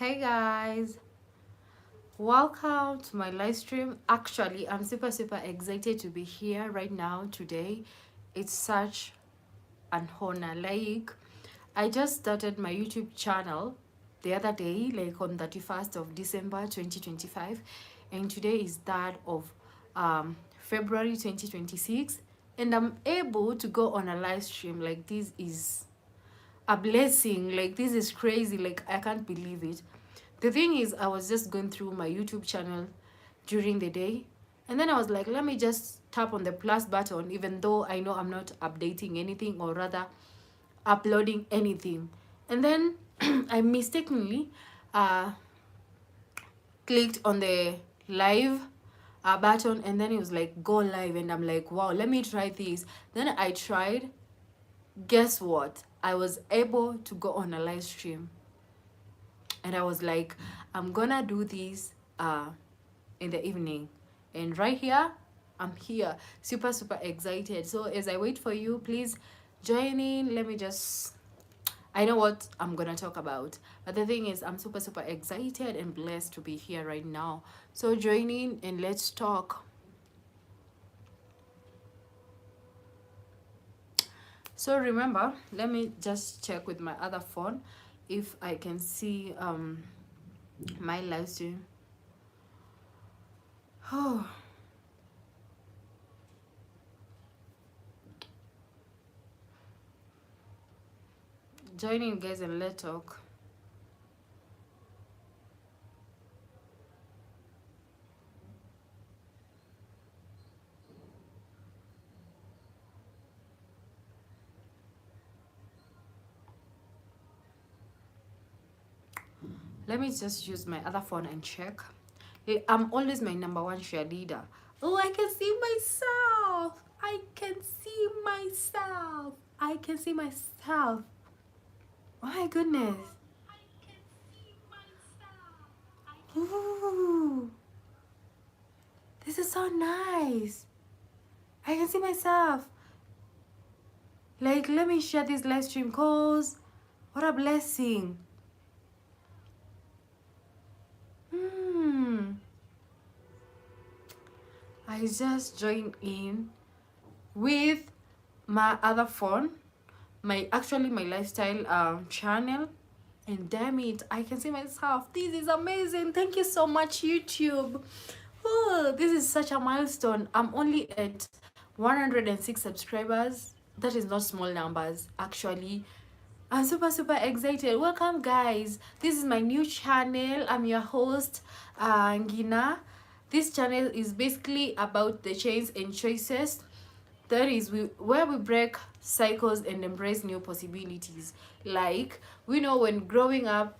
Hey guys, welcome to my live stream. Actually, I'm super excited to be here right now today. It's such an honor. Like, I just started my YouTube channel the other day, like on 31st of December 2025, and today is that of February 2026, and I'm able to go on a live stream. Like, this is a blessing. Like, this is crazy. Like, I can't believe it. The thing is, I was just going through my YouTube channel during the day, and then I was like, let me just tap on the plus button, even though I know I'm not updating anything, or rather uploading anything. And then I mistakenly uh clicked on the live button, and then it was like go live, and I'm like, wow, let me try this. Then I tried. Guess what? I was able to go on a live stream, and I was like, I'm gonna do this in the evening. And right here, I'm here, super excited. So as I wait for you, please join in. Let me just, I know what I'm gonna talk about, but the thing is, I'm super excited and blessed to be here right now. So join in and let's talk. So remember, let me just check with my other phone if I can see my live stream. Oh, join in guys and let's talk. Let me just use my other phone and check. I'm always my number one cheerleader. Oh, I can see myself. I can see myself. I can see myself. Oh my goodness. Ooh, this is so nice. I can see myself. Like, let me share this live stream cause what a blessing. I just joined in with my other phone, my lifestyle channel, and damn it, I can see myself. This is amazing. Thank you so much, YouTube. Oh, this is such a milestone. I'm only at 106 subscribers. That is not small numbers, actually. I'm super excited. Welcome guys. This is my new channel. I'm your host, Ngina. This channel is basically about the chains and choices. That is where we break cycles and embrace new possibilities. Like, we know when growing up,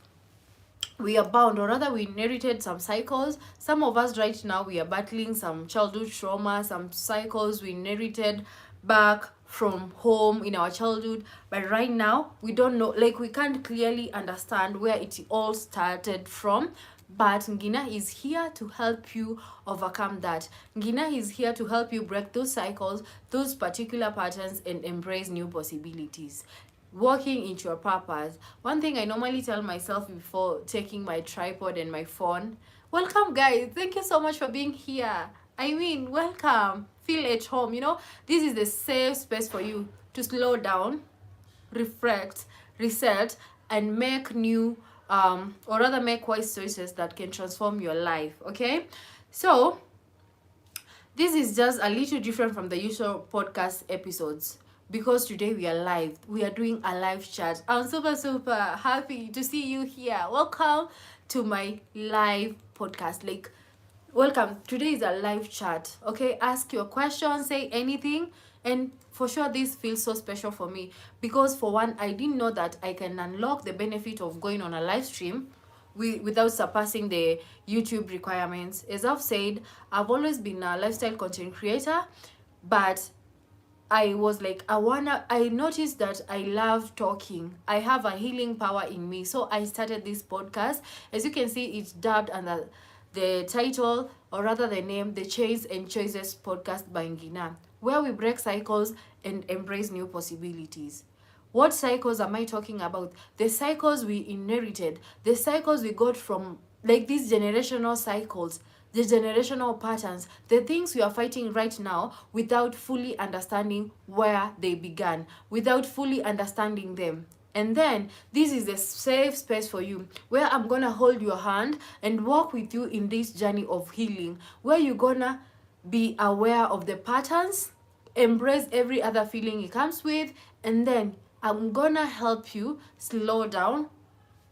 we are bound, or rather we inherited some cycles. Some of us right now, we are battling some childhood trauma, some cycles we inherited back from home in our childhood, but right now we don't know, like, we can't clearly understand where it all started from. But Ngina is here to help you overcome that. Ngina is here to help you break those cycles, those particular patterns, and embrace new possibilities. Walking into your purpose. One thing I normally tell myself before taking my tripod and my phone: welcome guys, thank you so much for being here. I mean, welcome, feel at home. This is the safe space for you to slow down, reflect, reset, and make new or rather make wise choices that can transform your life. Okay, so this is just a little different from the usual podcast episodes because today we are live. We are doing a live chat. I'm super happy to see you here. Welcome to my live podcast. Like, welcome. Today is a live chat. Okay, ask your question, say anything, and for sure this feels so special for me because, for one, I didn't know that I can unlock the benefit of going on a live stream without surpassing the YouTube requirements. As I've said, I've always been a lifestyle content creator, but I was like, I noticed that I love talking. I have a healing power in me. So I started this podcast. As you can see, it's dubbed under the title, or rather the name, The Chains and Choices Podcast by Ngina, where we break cycles and embrace new possibilities. What cycles am I talking about? The cycles we inherited, the cycles we got from, like, these generational cycles, the generational patterns, the things we are fighting right now without fully understanding where they began, without fully understanding them. And then this is a safe space for you, where I'm gonna hold your hand and walk with you in this journey of healing, where you're gonna be aware of the patterns, embrace every other feeling it comes with, and then I'm gonna help you slow down,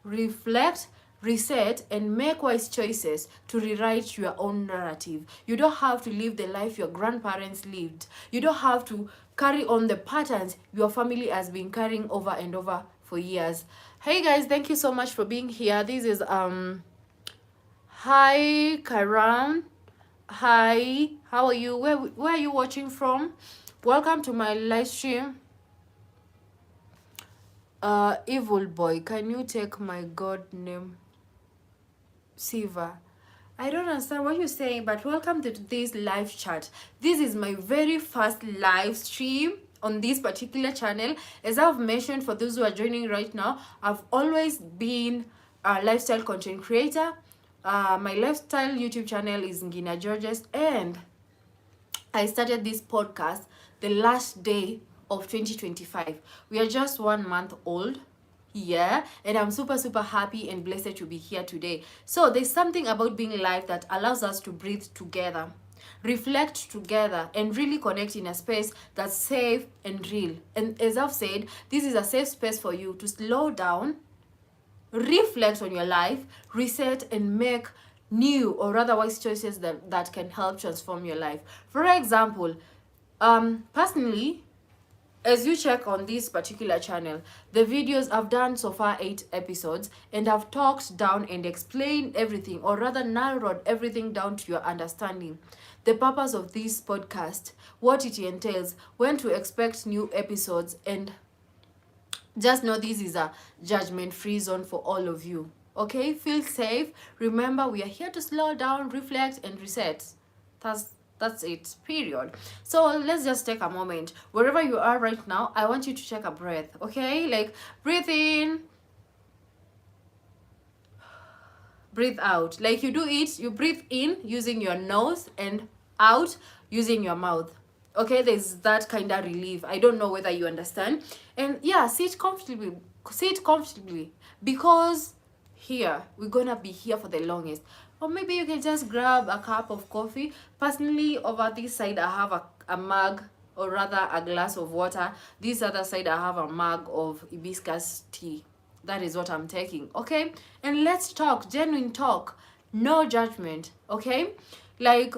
reflect, reset, and make wise choices to rewrite your own narrative. You don't have to live the life your grandparents lived. You don't have to carry on the patterns your family has been carrying over and over for years. Hey guys, thank you so much for being here. This is hi Karan. Hi, how are you? Where are you watching from? Welcome to my live stream. Evil boy, can you take my god name? Siva. I don't understand what you're saying, but welcome to this live chat. This is my very first live stream on this particular channel. As I've mentioned, for those who are joining right now, I've always been a lifestyle content creator. My lifestyle YouTube channel is Ngina Georges, and I started this podcast the last day of 2025. We are just 1 month old. Yeah, and I'm super happy and blessed to be here today. So there's something about being live that allows us to breathe together, reflect together, and really connect in a space that's safe and real. And as I've said, this is a safe space for you to slow down, reflect on your life, reset, and make new or otherwise choices that can help transform your life. For example, personally, as you check on this particular channel, the videos I've done so far 8 episodes, and I've talked down and explained everything, or rather narrowed everything down to your understanding. The purpose of this podcast, what it entails, when to expect new episodes, and just know this is a judgment-free zone for all of you. Okay? Feel safe. Remember, we are here to slow down, reflect, and reset. That's it, period. So let's just take a moment. Wherever you are right now, I want you to take a breath, okay? Like, breathe in, breathe out. Like you do it, you breathe in using your nose and out using your mouth. Okay, there's that kind of relief. I don't know whether you understand. And yeah, sit comfortably, because here, we're gonna be here for the longest. Or maybe you can just grab a cup of coffee. Personally, over this side, I have a mug, or rather a glass of water. This other side, I have a mug of hibiscus tea. That is what I'm taking, okay? And let's talk, genuine talk, no judgment, okay? Like,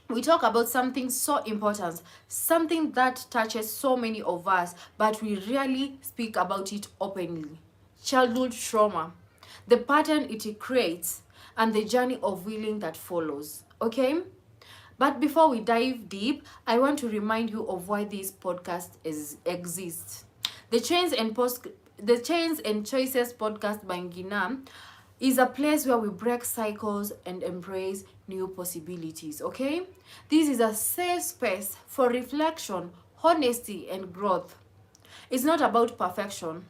we talk about something so important, something that touches so many of us, but we rarely speak about it openly. Childhood trauma, the pattern it creates, and the journey of healing that follows, okay? But before we dive deep, I want to remind you of why this podcast exists. The Chains and Choices podcast by Ngina is a place where we break cycles and embrace new possibilities, okay? This is a safe space for reflection, honesty, and growth. It's not about perfection.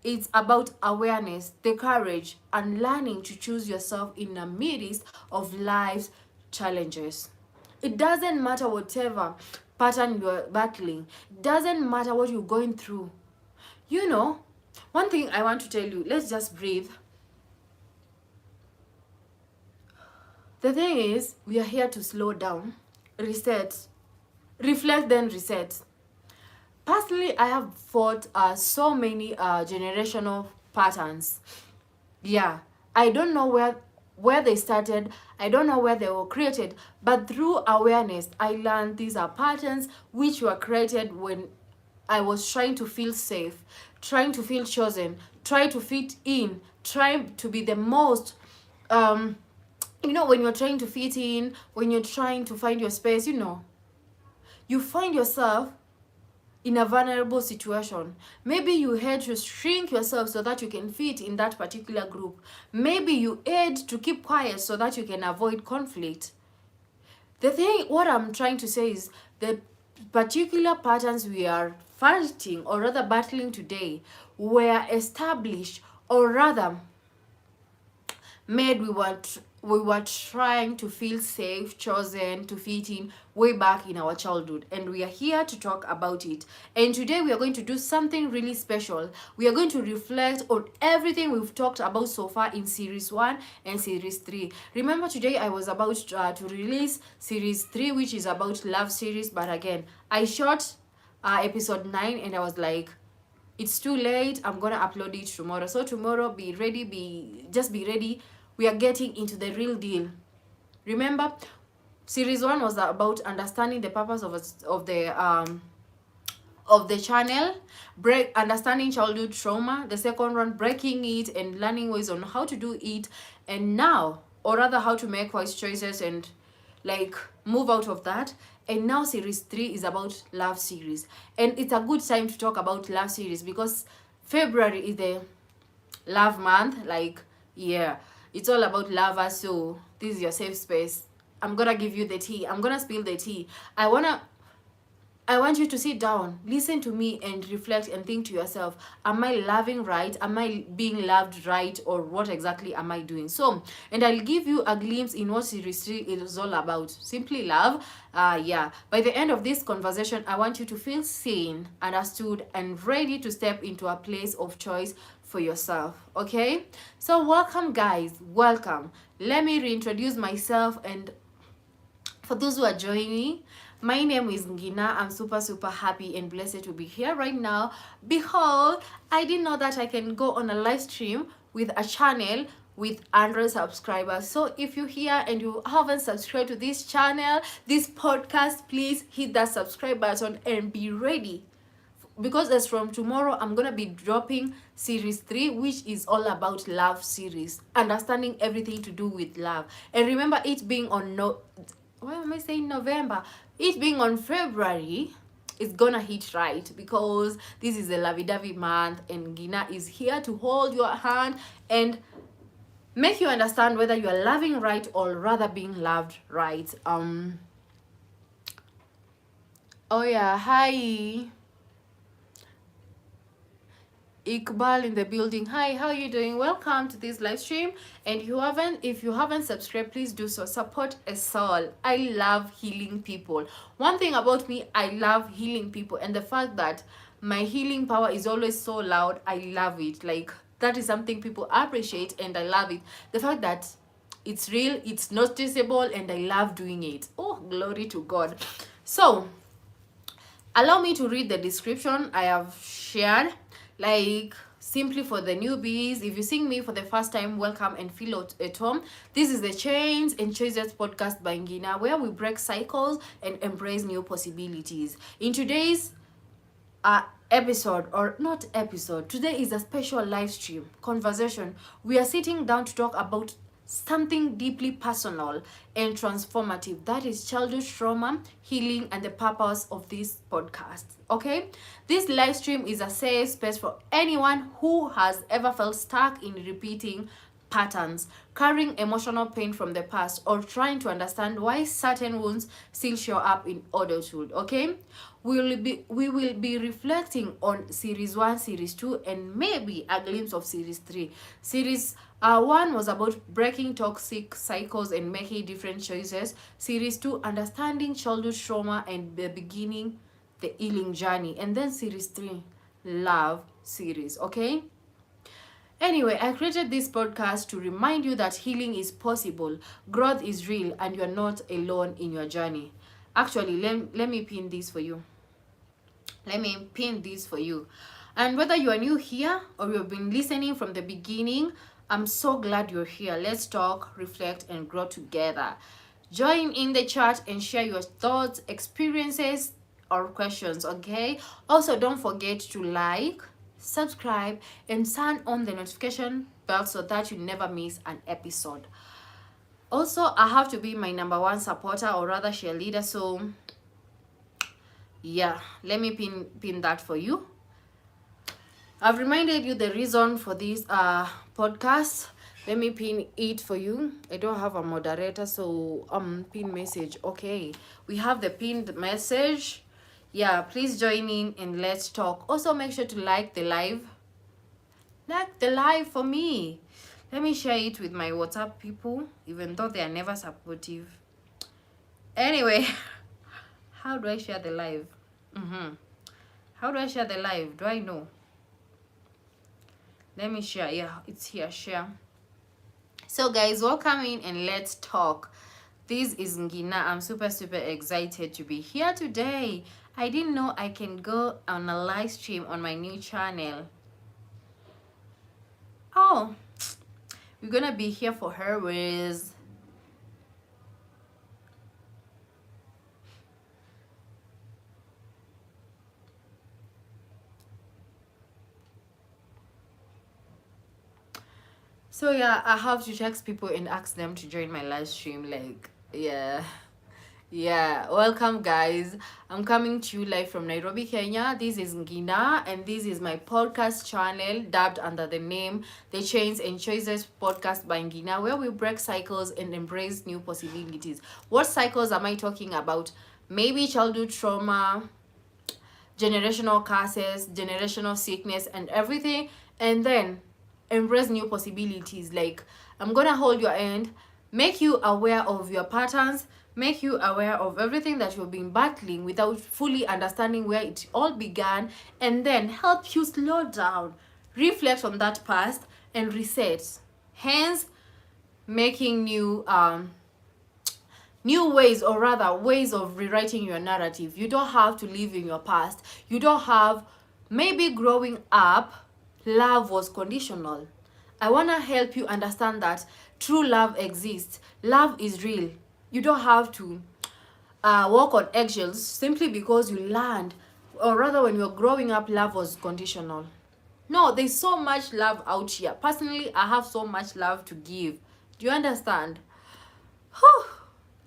It's about awareness, the courage, and learning to choose yourself in the midst of life's challenges. It doesn't matter whatever pattern you're battling. It doesn't matter what you're going through. You know, one thing I want to tell you, let's just breathe. The thing is, we are here to slow down, reset, reflect, then reset. Personally, I have fought so many generational patterns. Yeah, I don't know where they started. I don't know where they were created. But through awareness, I learned these are patterns which were created when I was trying to feel safe, trying to feel chosen, trying to fit in, trying to be the most, you know, when you're trying to fit in, when you're trying to find your space, you know, you find yourself in a vulnerable situation. Maybe you had to shrink yourself so that you can fit in that particular group. Maybe you had to keep quiet so that you can avoid conflict. The thing, what I'm trying to say is the particular patterns we are fighting or rather battling today were established, or rather made we were trying to feel safe, chosen, to fit in way back in our childhood, and we are here to talk about it. And today we are going to do something really special. We are going to reflect on everything we've talked about so far in series 1 and series 3. Remember, today I was about to release series 3, which is about love series, but again I shot episode 9 and I was like, it's too late, I'm gonna upload it tomorrow. So tomorrow, be ready, be ready. We are getting into the real deal. Remember, series 1 was about understanding the purpose of the channel, understanding childhood trauma. The second one, breaking it and learning ways on how to do it, and now, or rather how to make wise choices and like move out of that. And now series 3 is about love series, and it's a good time to talk about love series because February is the love month. Like, yeah, it's all about lovers. So this is your safe space. I'm gonna give you the tea. I'm gonna spill the tea. I want you to sit down, listen to me, and reflect and think to yourself, am I loving right? Am I being loved right? Or what exactly am I doing? So, and I'll give you a glimpse in what series 3 is all about. Simply love. Yeah. By the end of this conversation, I want you to feel seen, understood, and ready to step into a place of choice for yourself. Okay? So, welcome, guys. Welcome. Let me reintroduce myself, and for those who are joining, my name is Ngina. I'm super happy and blessed to be here right now. Behold, I didn't know that I can go on a live stream with a channel with 100 subscribers. So if you're here and you haven't subscribed to this channel, this podcast, please hit that subscribe button and be ready, because as from tomorrow I'm gonna be dropping series 3, which is all about love series, understanding everything to do with love. And remember, it being on why am I saying November? It being on February, it's gonna hit right because this is the lovey-dovey month, and Ngina is here to hold your hand and make you understand whether you are loving right or rather being loved right. Oh yeah, hi Iqbal in the building. Hi, how are you doing? Welcome to this live stream. And if you haven't subscribed, please do so. Support a soul. I love healing people. One thing about me, I love healing people, and the fact that my healing power is always so loud, I love it. Like, that is something people appreciate, and I love it. The fact that it's real, it's noticeable, and I love doing it. Oh, glory to God. So allow me to read the description I have shared. Like, simply for the newbies, if you're seeing me for the first time, welcome and feel at home. This is the Chains and Choices podcast by Ngina, where we break cycles and embrace new possibilities. In today's episode, or not episode, today is a special live stream conversation. We are sitting down to talk about something deeply personal and transformative, that is childhood trauma, healing, and the purpose of this podcast. Okay, this live stream is a safe space for anyone who has ever felt stuck in repeating patterns, carrying emotional pain from the past, or trying to understand why certain wounds still show up in adulthood. Okay, we will be reflecting on series 1, series 2, and maybe a glimpse of series 3. Series 1 was about breaking toxic cycles and making different choices. Series 2, understanding childhood trauma and beginning the healing journey. And then series 3, love series. Okay, anyway, I created this podcast to remind you that healing is possible, growth is real, and you're not alone in your journey. Actually, let me pin this for you. Let me pin this for you. And whether you are new here or you've been listening from the beginning, I'm so glad you're here. Let's talk, reflect, and grow together. Join in the chat and share your thoughts, experiences, or questions, okay? Also, don't forget to like, subscribe, and turn on the notification bell so that you never miss an episode. Also, I have to be my number 1 supporter, or rather cheerleader, so yeah, let me pin that for you. I've reminded you the reason for this podcast. Let me pin it for you. I don't have a moderator, so pin message. Okay, we have the pinned message. Yeah, please join in and let's talk. Also, make sure to like the live. Like the live for me. Let me share it with my WhatsApp people, even though they are never supportive. Anyway, how do I share the live? How do I share the live? Do I know? Let me share. Yeah, it's here. Share. So, guys, welcome in and let's talk. This is Ngina. I'm super excited to be here today. I didn't know I can go on a live stream on my new channel. Oh, we're gonna be here for her with so yeah, I have to text people and ask them to join my live stream. Like, yeah, welcome guys. I'm coming to you live from Nairobi, Kenya. This is Ngina and this is my podcast channel dubbed under the name The Chains and Choices Podcast by Ngina, where we break cycles and embrace new possibilities. What cycles am I talking about? Maybe childhood trauma, generational curses, generational sickness, and everything, and then embrace new possibilities. Like, I'm gonna hold your hand, make you aware of your patterns, make you aware of everything that you've been battling without fully understanding where it all began, and then help you slow down, reflect on that past, and reset. Hence, making new ways, or rather ways of rewriting your narrative. You don't have to live in your past. You don't have, maybe growing up love was conditional. I want to help you understand that true love exists. Love is real. You don't have to walk on eggshells simply because you learned, or rather when you're growing up love was conditional. No, there's so much love out here. Personally, I have so much love to give. Do you understand? Whew.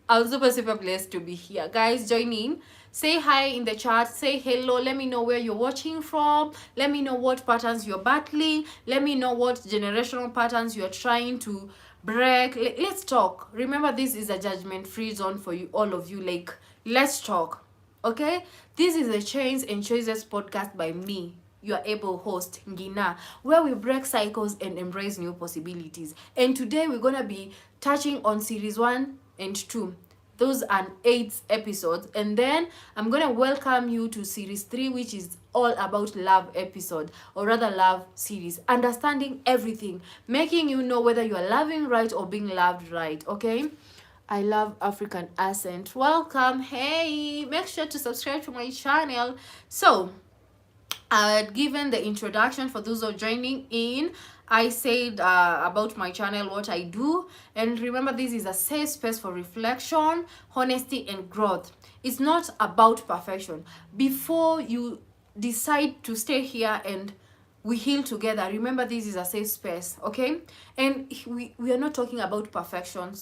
I'm super blessed to be here. Guys, join in. Say hi in the chat. Say hello. Let me know where you're watching from. Let me know what patterns you're battling. Let me know what generational patterns you're trying to break. Let's talk. Remember, this is a judgment-free zone for you, all of you. Like, let's talk. Okay? This is the Chains and Choices podcast by me, your able host, Ngina, where we break cycles and embrace new possibilities. And today we're going to be touching on series 1 and 2. Those are 8 episodes. And then I'm going to welcome you to series 3, which is all about love episode, or rather love series. Understanding everything, making you know whether you are loving right or being loved right, okay? I love African accent. Welcome. Hey, make sure to subscribe to my channel. So, given the introduction for those who are joining in, I said about my channel, what I do. And remember, this is a safe space for reflection, honesty, and growth. It's not about perfection. Before you decide to stay here and we heal together, remember, this is a safe space, okay? And we are not talking about perfection.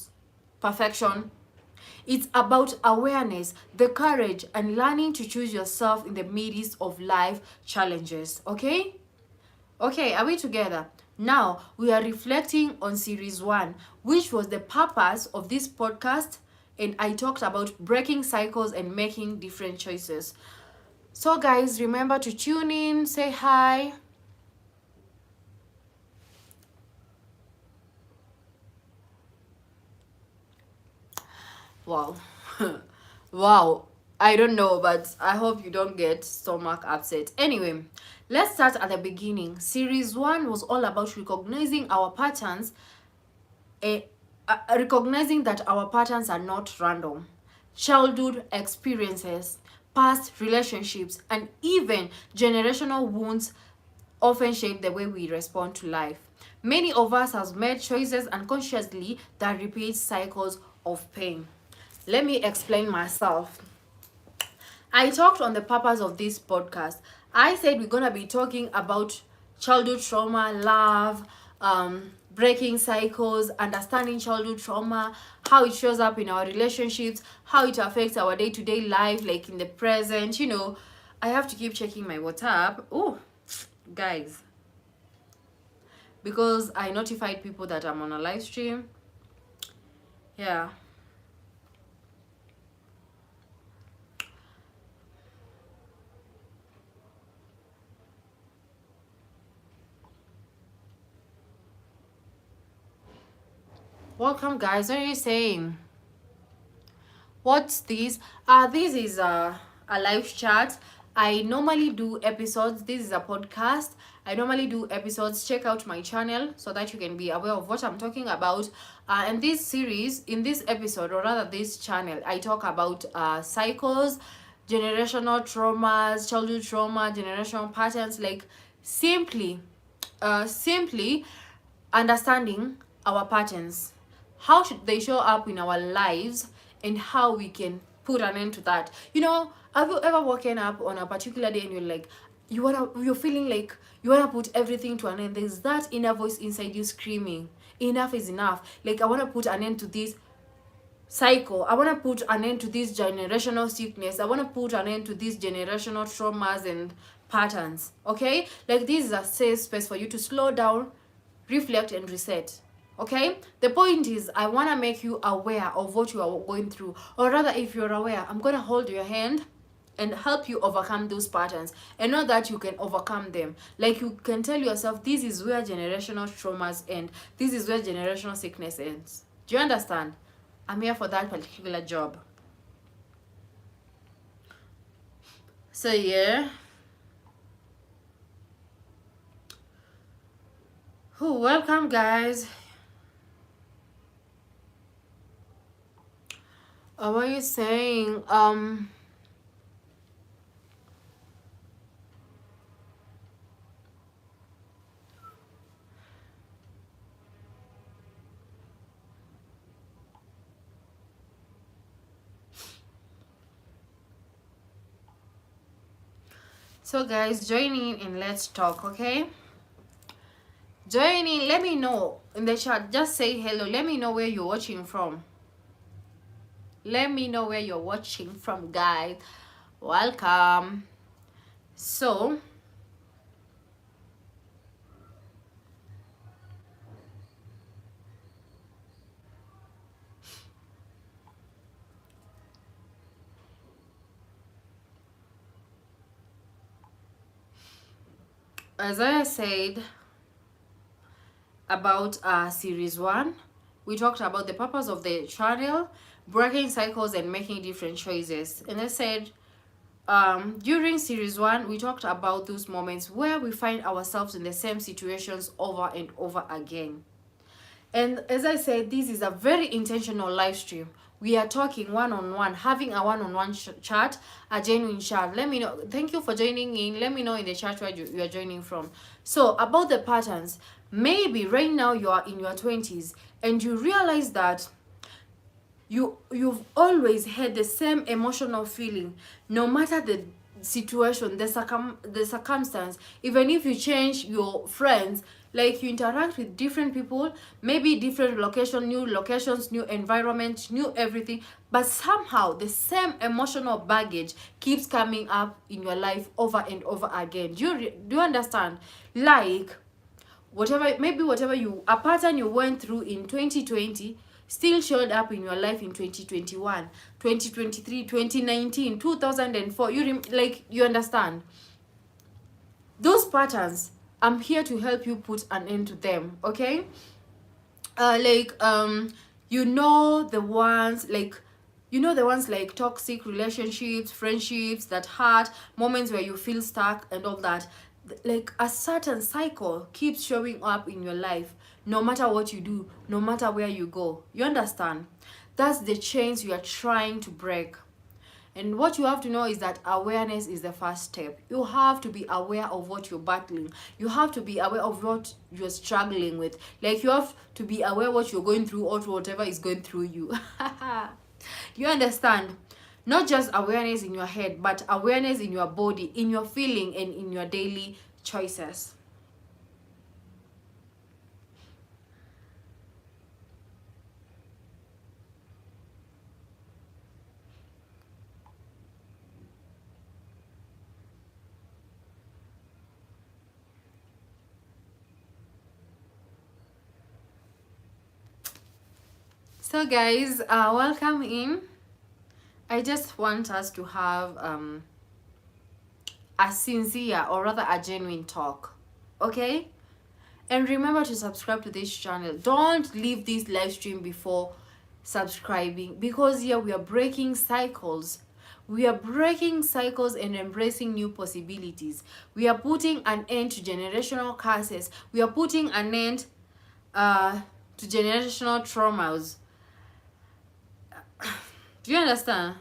It's about awareness, the courage, and learning to choose yourself in the midst of life challenges. Okay? Okay, are we together? Now, we are reflecting on series 1, which was the purpose of this podcast, and I talked about breaking cycles and making different choices. So, guys, remember to tune in, say hi. Wow. Wow. I don't know, but I hope you don't get stomach upset. Anyway, let's start at the beginning. Series 1 was all about recognizing our patterns, recognizing that our patterns are not random. Childhood experiences, past relationships, and even generational wounds often shape the way we respond to life. Many of us have made choices unconsciously that repeat cycles of pain. Let me explain myself. I talked on the purpose of this podcast. I said we're going to be talking about childhood trauma, love, breaking cycles, understanding childhood trauma, how it shows up in our relationships, how it affects our day-to-day life, like in the present. You know, I have to keep checking my WhatsApp. Oh, guys, because I notified people that I'm on a live stream. Yeah. 。 . 。 . 。 . 。 . 。 . 。 . . . . 。 . . . 。 . . 。 . . 。 . 。 . . 。 . 。 . 。 . 。 . 。 . 。 . 。 。 . 。 。 . 。 . . . Welcome, guys. What are you saying? What's this? This is a live chat. I normally do episodes. This is a podcast. I normally do episodes. Check out my channel so that you can be aware of what I'm talking about. And this series, in this episode, or rather this channel, I talk about cycles, generational traumas, childhood trauma, generational patterns, like simply understanding our patterns, how should they show up in our lives, and how we can put an end to that. Have you ever woken up on a particular day and you're like, you're feeling like you wanna put everything to an end? There's that inner voice inside you screaming, enough is enough. Like, I want to put an end to this cycle. I want to put an end to this generational sickness. I want to put an end to these generational traumas and patterns. Okay, like, this is a safe space for you to slow down, reflect, and reset. Okay, the point is, I want to make you aware of what you are going through, or rather, if you're aware, I'm going to hold your hand and help you overcome those patterns, and know that you can overcome them. Like, you can tell yourself, this is where generational traumas end, this is where generational sickness ends. Do you understand? I'm here for that particular job. So yeah. Welcome, guys. What are you saying? So guys, join in and let's talk, okay? Join in. Let me know in the chat. Just say hello. Let me know where you're watching from. Let me know where you're watching from, guys. Welcome. So, as I said about series 1, we talked about the purpose of the channel, breaking cycles and making different choices. And I said, during series 1, we talked about those moments where we find ourselves in the same situations over and over again. And as I said, this is a very intentional live stream. We are talking one-on-one, having a one-on-one chat, a genuine chat. Let me know. Thank you for joining in. Let me know in the chat where you are joining from. So, about the patterns, maybe right now you are in your 20s and you realize that you've always had the same emotional feeling, no matter the situation, the circumstance. Even if you change your friends, like, you interact with different people, maybe different new locations, new environment, new everything, but somehow the same emotional baggage keeps coming up in your life over and over again. Do you understand? Like, whatever a pattern you went through in 2020 still showed up in your life in 2021, 2023, 2019, 2004. You understand? Those patterns, I'm here to help you put an end to them, okay? The ones like toxic relationships, friendships that hurt, moments where you feel stuck and all that. Like, a certain cycle keeps showing up in your life, no matter what you do, no matter where you go. You understand? That's the chains you are trying to break. And what you have to know is that awareness is the first step. You have to be aware of what you're battling. You have to be aware of what you're struggling with. Like, you have to be aware what you're going through, or whatever is going through you. You understand? Not just awareness in your head, but awareness in your body, in your feeling, and in your daily choices. So guys, welcome in. I just want us to have a sincere, or rather a genuine talk, okay? And remember to subscribe to this channel. Don't leave this live stream before subscribing, because here we are breaking cycles. We are breaking cycles and embracing new possibilities. We are putting an end to generational curses. We are putting an end to generational traumas. Do you understand?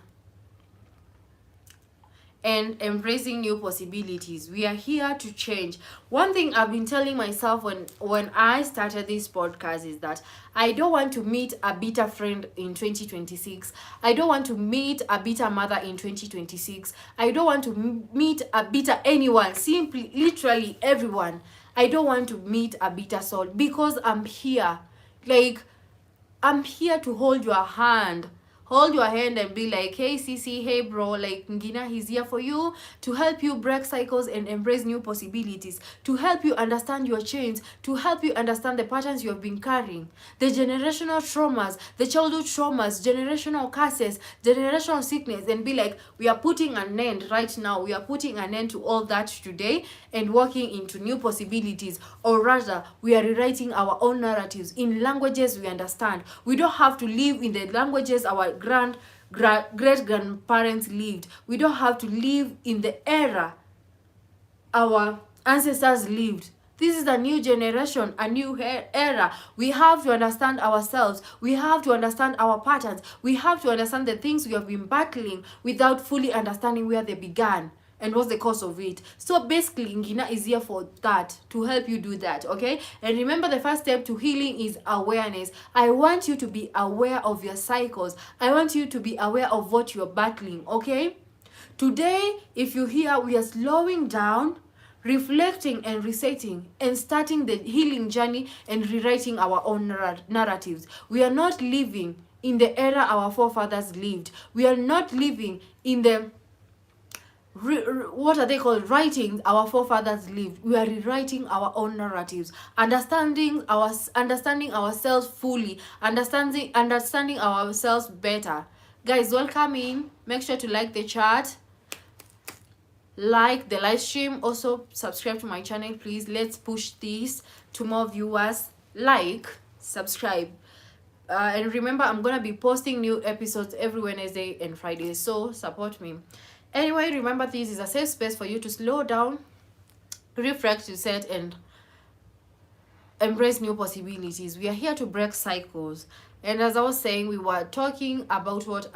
And embracing new possibilities. We are here to change. One thing I've been telling myself when I started this podcast is that I don't want to meet a bitter friend in 2026. I don't want to meet a bitter mother in 2026. I don't want to meet a bitter anyone, simply literally everyone. I don't want to meet a bitter soul, because I'm here. Like, I'm here to hold your hand. Hold your hand and be like, hey Cece, hey bro, like Ngina, he's here for you to help you break cycles and embrace new possibilities, to help you understand your chains, to help you understand the patterns you have been carrying, the generational traumas, the childhood traumas, generational curses, generational sickness, and be like, we are putting an end right now. We are putting an end to all that today and walking into new possibilities, or rather, we are rewriting our own narratives in languages we understand. We don't have to live in the languages our great grandparents lived. We don't have to live in the era our ancestors lived. This is a new generation, a new era. We have to understand ourselves. We have to understand our patterns. We have to understand the things we have been battling without fully understanding where they began and what's the cause of it. So basically, Ngina is here for that, to help you do that, okay? And remember, the first step to healing is awareness. I want you to be aware of your cycles. I want you to be aware of what you're battling, okay? Today, if you hear, we are slowing down, reflecting and resetting, and starting the healing journey and rewriting our own narratives. We are not living in the era our forefathers lived. We are not living in the what are they called, writings our forefathers lived. We are rewriting our own narratives, understanding ourselves fully, understanding ourselves better. Guys, welcome in. Make sure to like the chat, like the live stream, also subscribe to my channel, please. Let's push this to more viewers. Like, subscribe, and remember, I'm gonna be posting new episodes every Wednesday and Friday, so support me. Anyway, remember, this is a safe space for you to slow down, reflect, reset, and embrace new possibilities. We are here to break cycles. And as I was saying, we were talking about what,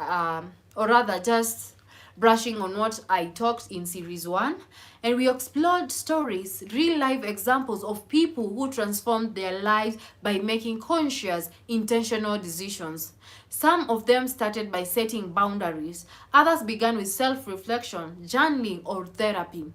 or rather just brushing on what I talked in series 1, and we explored stories, real life examples of people who transformed their lives by making conscious, intentional decisions. Some of them started by setting boundaries. Others began with self-reflection, journaling, or therapy.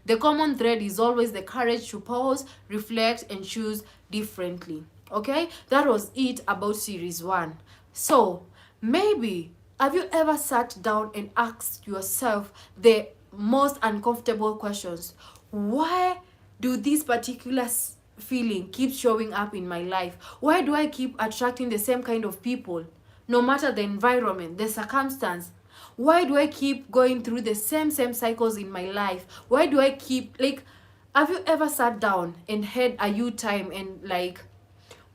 The common thread is always the courage to pause, reflect, and choose differently. Okay? That was it about series 1. So, maybe, have you ever sat down and asked yourself the most uncomfortable questions? Why do this particular feeling keep showing up in my life? Why do I keep attracting the same kind of people, no matter the environment, the circumstance? Why do I keep going through the same cycles in my life? Why do I keep, like, have you ever sat down and had a you time and like,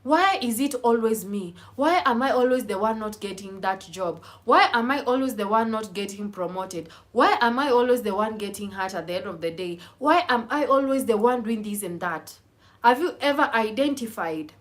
why is it always me? Why am I always the one not getting that job? Why am I always the one not getting promoted? Why am I always the one getting hurt at the end of the day? Why am I always the one doing this and that? Have you ever identified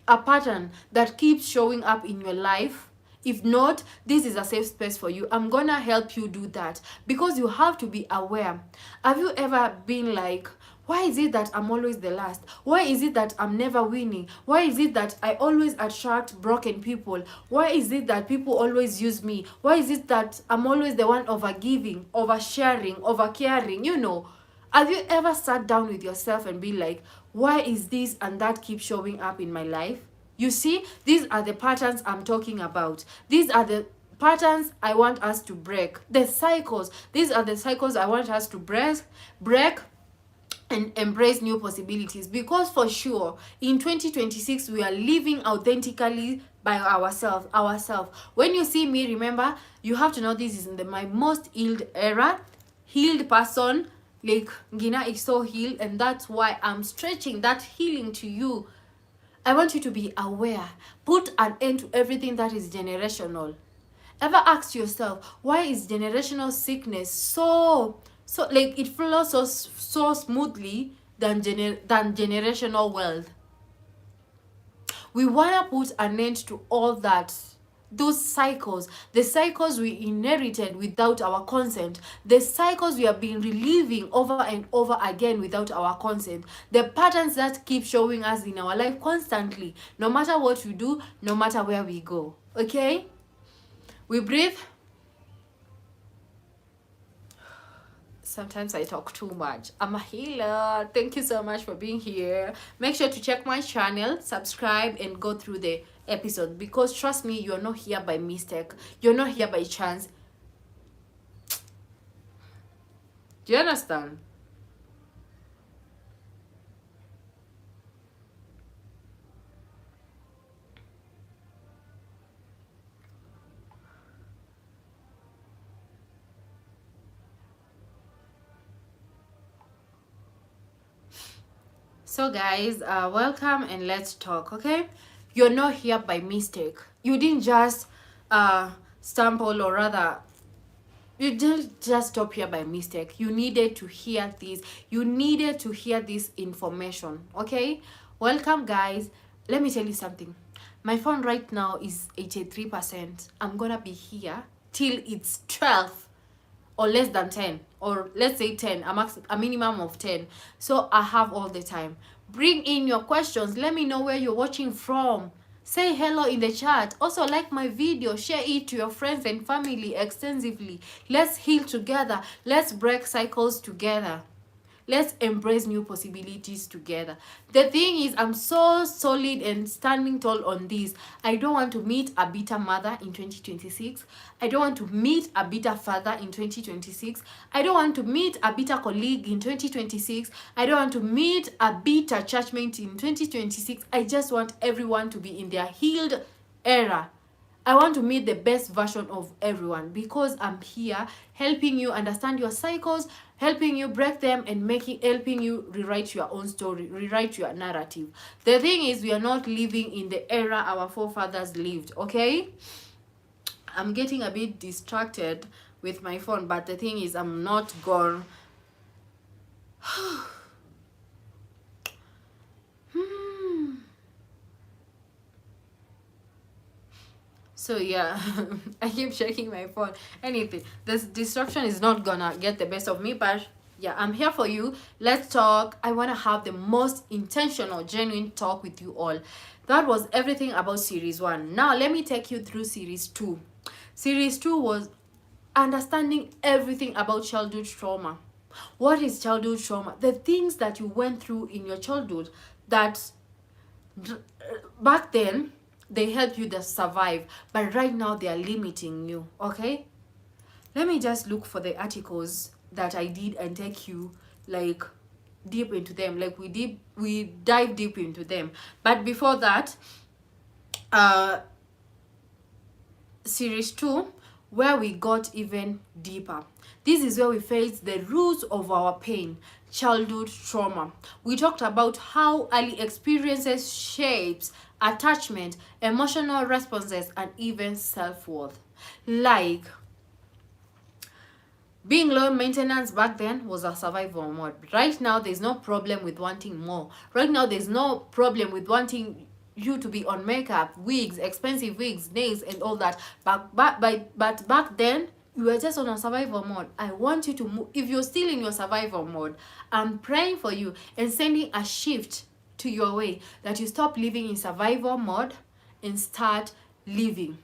a pattern that keeps showing up in your life? If not, this is a safe space for you. I'm gonna help you do that, because you have to be aware. Have you ever been like, why is it that I'm always the last? Why is it that I'm never winning? Why is it that I always attract broken people? Why is it that people always use me? Why is it that I'm always the one overgiving, oversharing, overcaring? You know, have you ever sat down with yourself and be like, why is this and that keep showing up in my life? You see, these are the patterns I'm talking about. These are the patterns I want us to break. The cycles. These are the cycles I want us to break and embrace new possibilities, because for sure in 2026 we are living authentically by ourselves. When you see me, remember, you have to know this is in my most healed era, healed person, Like Ngina is so healed, and that's why I'm stretching that healing to you. I want you to be aware. Put an end to everything that is generational. Ever ask yourself, why is generational sickness so like it flows so smoothly than generational wealth? We wanna put an end to all that. Those cycles, the cycles we inherited without our consent, the cycles we have been reliving over and over again without our consent, the patterns that keep showing us in our life constantly, no matter what we do, no matter where we go. Okay? We breathe. Sometimes I talk too much. I'm a healer. Thank you so much for being here. Make sure to check my channel, subscribe, and go through the episode, because trust me, you're not here by mistake. You're not here by chance. Do you understand? So guys, welcome and let's talk. Okay, you're not here by mistake. You didn't just stumble, or rather you didn't just stop here by mistake. You needed to hear this. You needed to hear this information. Okay, welcome guys. Let me tell you something. My phone right now is 83%. I'm gonna be here till it's 12 or less than 10, or let's say 10, a minimum of 10. So I have all the time. Bring in your questions. Let me know where you're watching from. Say hello in the chat. Also like my video, share it to your friends and family extensively. Let's heal together. Let's break cycles together. Let's embrace new possibilities together. The thing is, I'm so solid and standing tall on this. I don't want to meet a bitter mother in 2026. I don't want to meet a bitter father in 2026. I don't want to meet a bitter colleague in 2026. I don't want to meet a bitter churchmate in 2026. I just want everyone to be in their healed era. I want to meet the best version of everyone, because I'm here helping you understand your cycles, helping you break them, and helping you rewrite your own story, rewrite your narrative. The thing is, we are not living in the era our forefathers lived, okay? I'm getting a bit distracted with my phone, but the thing is, I'm not gone. So yeah, I keep checking my phone. Anything, this distraction is not gonna get the best of me, but yeah, I'm here for you. Let's talk. I want to have the most intentional, genuine talk with you all. That was everything about series 1. Now let me take you through series 2. Series 2 was understanding everything about childhood trauma. What is childhood trauma? The things that you went through in your childhood that back then they helped you to survive, but right now they are limiting you. Okay, let me just look for the articles that I did and take you like deep into them. Like we dive deep into them. But before that, series 2, where we got even deeper. This is where we faced the roots of our pain, childhood trauma. We talked about how early experiences shapes attachment, emotional responses, and even self-worth. Like, being low maintenance back then was a survival mode. Right now, there's no problem with wanting more. Right now, there's no problem with wanting you to be on makeup, wigs, expensive wigs, nails, and all that. But back then, you were just on a survival mode. I want you to move. If you're still in your survival mode, I'm praying for you and sending a shift to your way, that you stop living in survival mode and start living.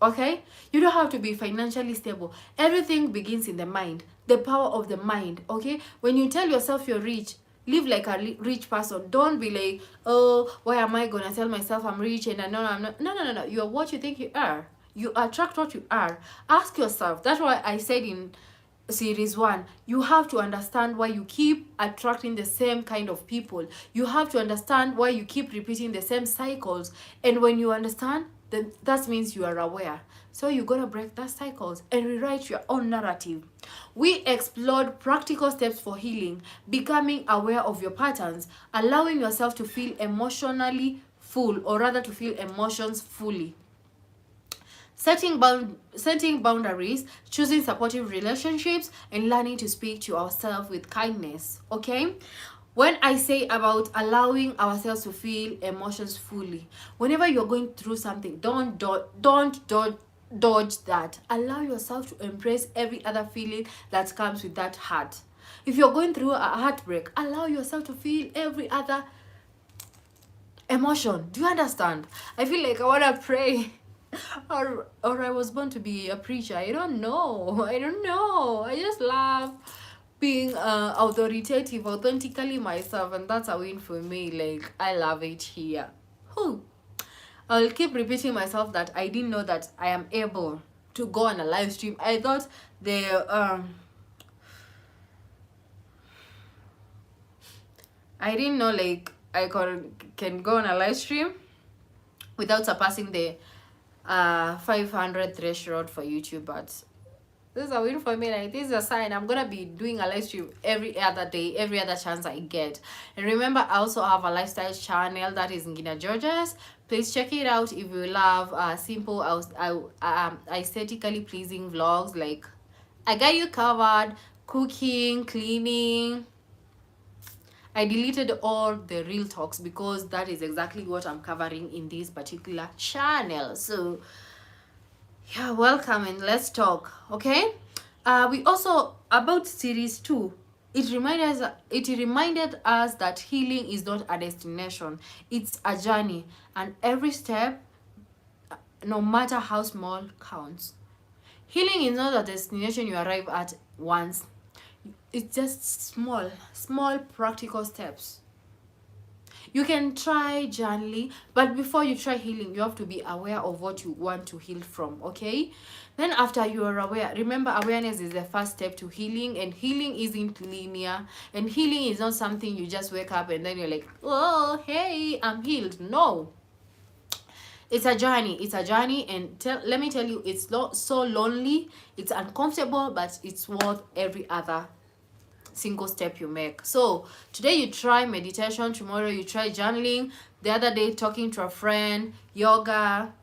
Okay, you don't have to be financially stable. Everything begins in the mind, the power of the mind. Okay, when you tell yourself you're rich, live like a rich person. Don't be like, oh, why am I gonna tell myself I'm rich and I know I'm not? No, you're what you think you are. You attract what you are. Ask yourself. That's why I said in series 1, you have to understand why you keep attracting the same kind of people. You have to understand why you keep repeating the same cycles. And when you understand, then that means you are aware. So you gotta break that cycles and rewrite your own narrative. We explored practical steps for healing, becoming aware of your patterns, allowing yourself to feel emotionally full, or rather to feel emotions fully. Setting boundaries, choosing supportive relationships, and learning to speak to ourselves with kindness. Okay? When I say about allowing ourselves to feel emotions fully, whenever you're going through something, don't dodge that. Allow yourself to embrace every other feeling that comes with that heart. If you're going through a heartbreak, allow yourself to feel every other emotion. Do you understand? I feel like I wanna pray. Or I was born to be a preacher. I don't know. I just love being authoritative, authentically myself, and that's a win for me. Like, I love it here. Whew. I'll keep repeating myself that I didn't know that I am able to go on a live stream. I thought I didn't know like I can go on a live stream without surpassing the 500 threshold for YouTube. But this is a win for me. Like, this is a sign I'm gonna be doing a live stream every other day, every other chance I get. And remember, I also have a lifestyle channel that is Ngina Georges. Please check it out if you love simple aesthetically pleasing vlogs. Like, I got you covered, cooking, cleaning. I deleted all the real talks because that is exactly what I'm covering in this particular channel. So yeah, welcome and let's talk. Okay, we also, about series 2, it reminded us that healing is not a destination, it's a journey, and every step, no matter how small, counts. Healing is not a destination you arrive at once. It's just small practical steps. You can try journaling, but before you try healing, you have to be aware of what you want to heal from. Okay, then after you are aware, remember, awareness is the first step to healing, and healing isn't linear, and healing is not something you just wake up and then you're like, oh hey, I'm healed. No, it's a journey, and let me tell you, it's not so lonely, it's uncomfortable, but it's worth every other single step you make. So today you try meditation, tomorrow you try journaling, the other day talking to a friend, yoga,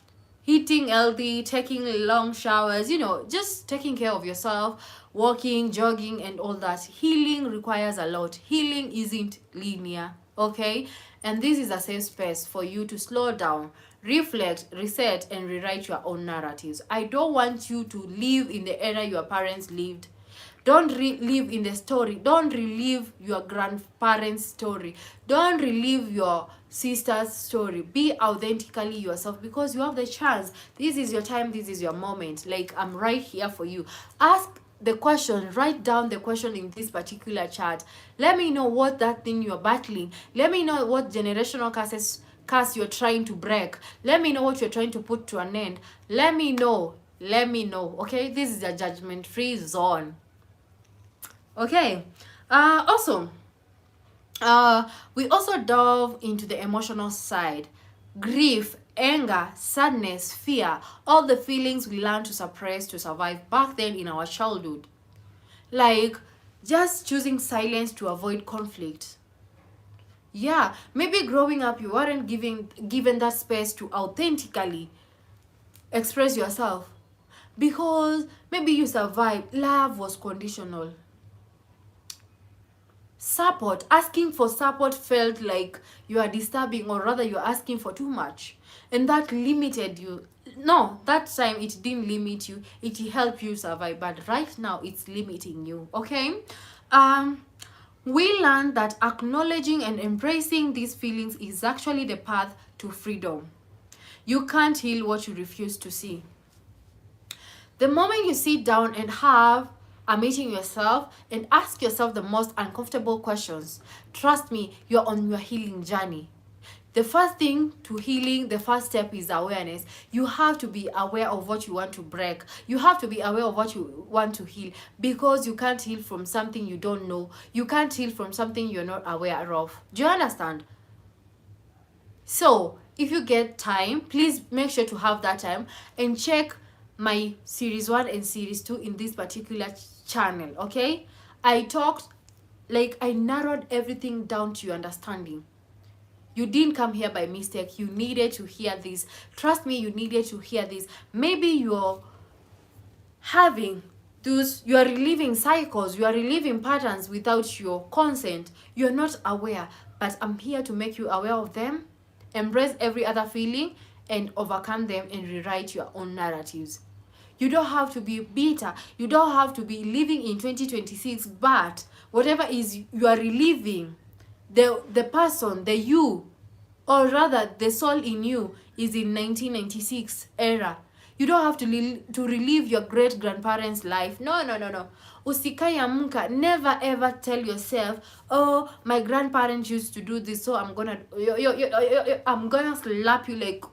eating healthy, taking long showers, just taking care of yourself, walking, jogging, and all that. Healing requires a lot. Healing isn't linear. Okay, and this is a safe space for you to slow down, reflect, reset, and rewrite your own narratives. I don't want you to live in the era your parents lived. Don't live in the story. Don't relive your grandparents' story. Don't relive your sister's story. Be authentically yourself, because you have the chance. This is your time. This is your moment. Like, I'm right here for you. Ask the question. Write down the question in this particular chat. Let me know what that thing you're battling. Let me know what generational curse you're trying to break. Let me know what you're trying to put to an end. Let me know. Okay, this is a judgment-free zone. Okay, also, we also dove into the emotional side. Grief, anger, sadness, fear, all the feelings we learned to suppress to survive back then in our childhood. Like, just choosing silence to avoid conflict. Yeah, maybe growing up you weren't given that space to authentically express yourself, because maybe you survived. Love was conditional. Asking for support felt like you are disturbing, or rather you're asking for too much, and that limited you. No, that time it didn't limit you, it helped you survive, but right now it's limiting you. Okay, we learned that acknowledging and embracing these feelings is actually the path to freedom. You can't heal what you refuse to see. The moment you sit down and have a meeting yourself and ask yourself the most uncomfortable questions, trust me, you're on your healing journey. The first thing to healing, the first step is awareness. You have to be aware of what you want to break. You have to be aware of what you want to heal, because you can't heal from something you don't know. You can't heal from something you're not aware of. Do you understand? So, if you get time, please make sure to have that time and check my series 1 and series 2 in this particular channel. Okay, I talked, like, I narrowed everything down to your understanding. You didn't come here by mistake. You needed to hear this. Trust me, you needed to hear this. Maybe you're having those, you are reliving cycles, you are reliving patterns without your consent. You're not aware, but I'm here to make you aware of them, embrace every other feeling, and overcome them and rewrite your own narratives. You don't have to be bitter. You don't have to be living in 2026, but whatever is you are reliving, the person, the you, or rather the soul in you is in 1996 era. You don't have to relive your great grandparents' life. No, no, no, no. Usikai amka. Never ever tell yourself, oh, my grandparents used to do this, so I'm gonna slap you. Like,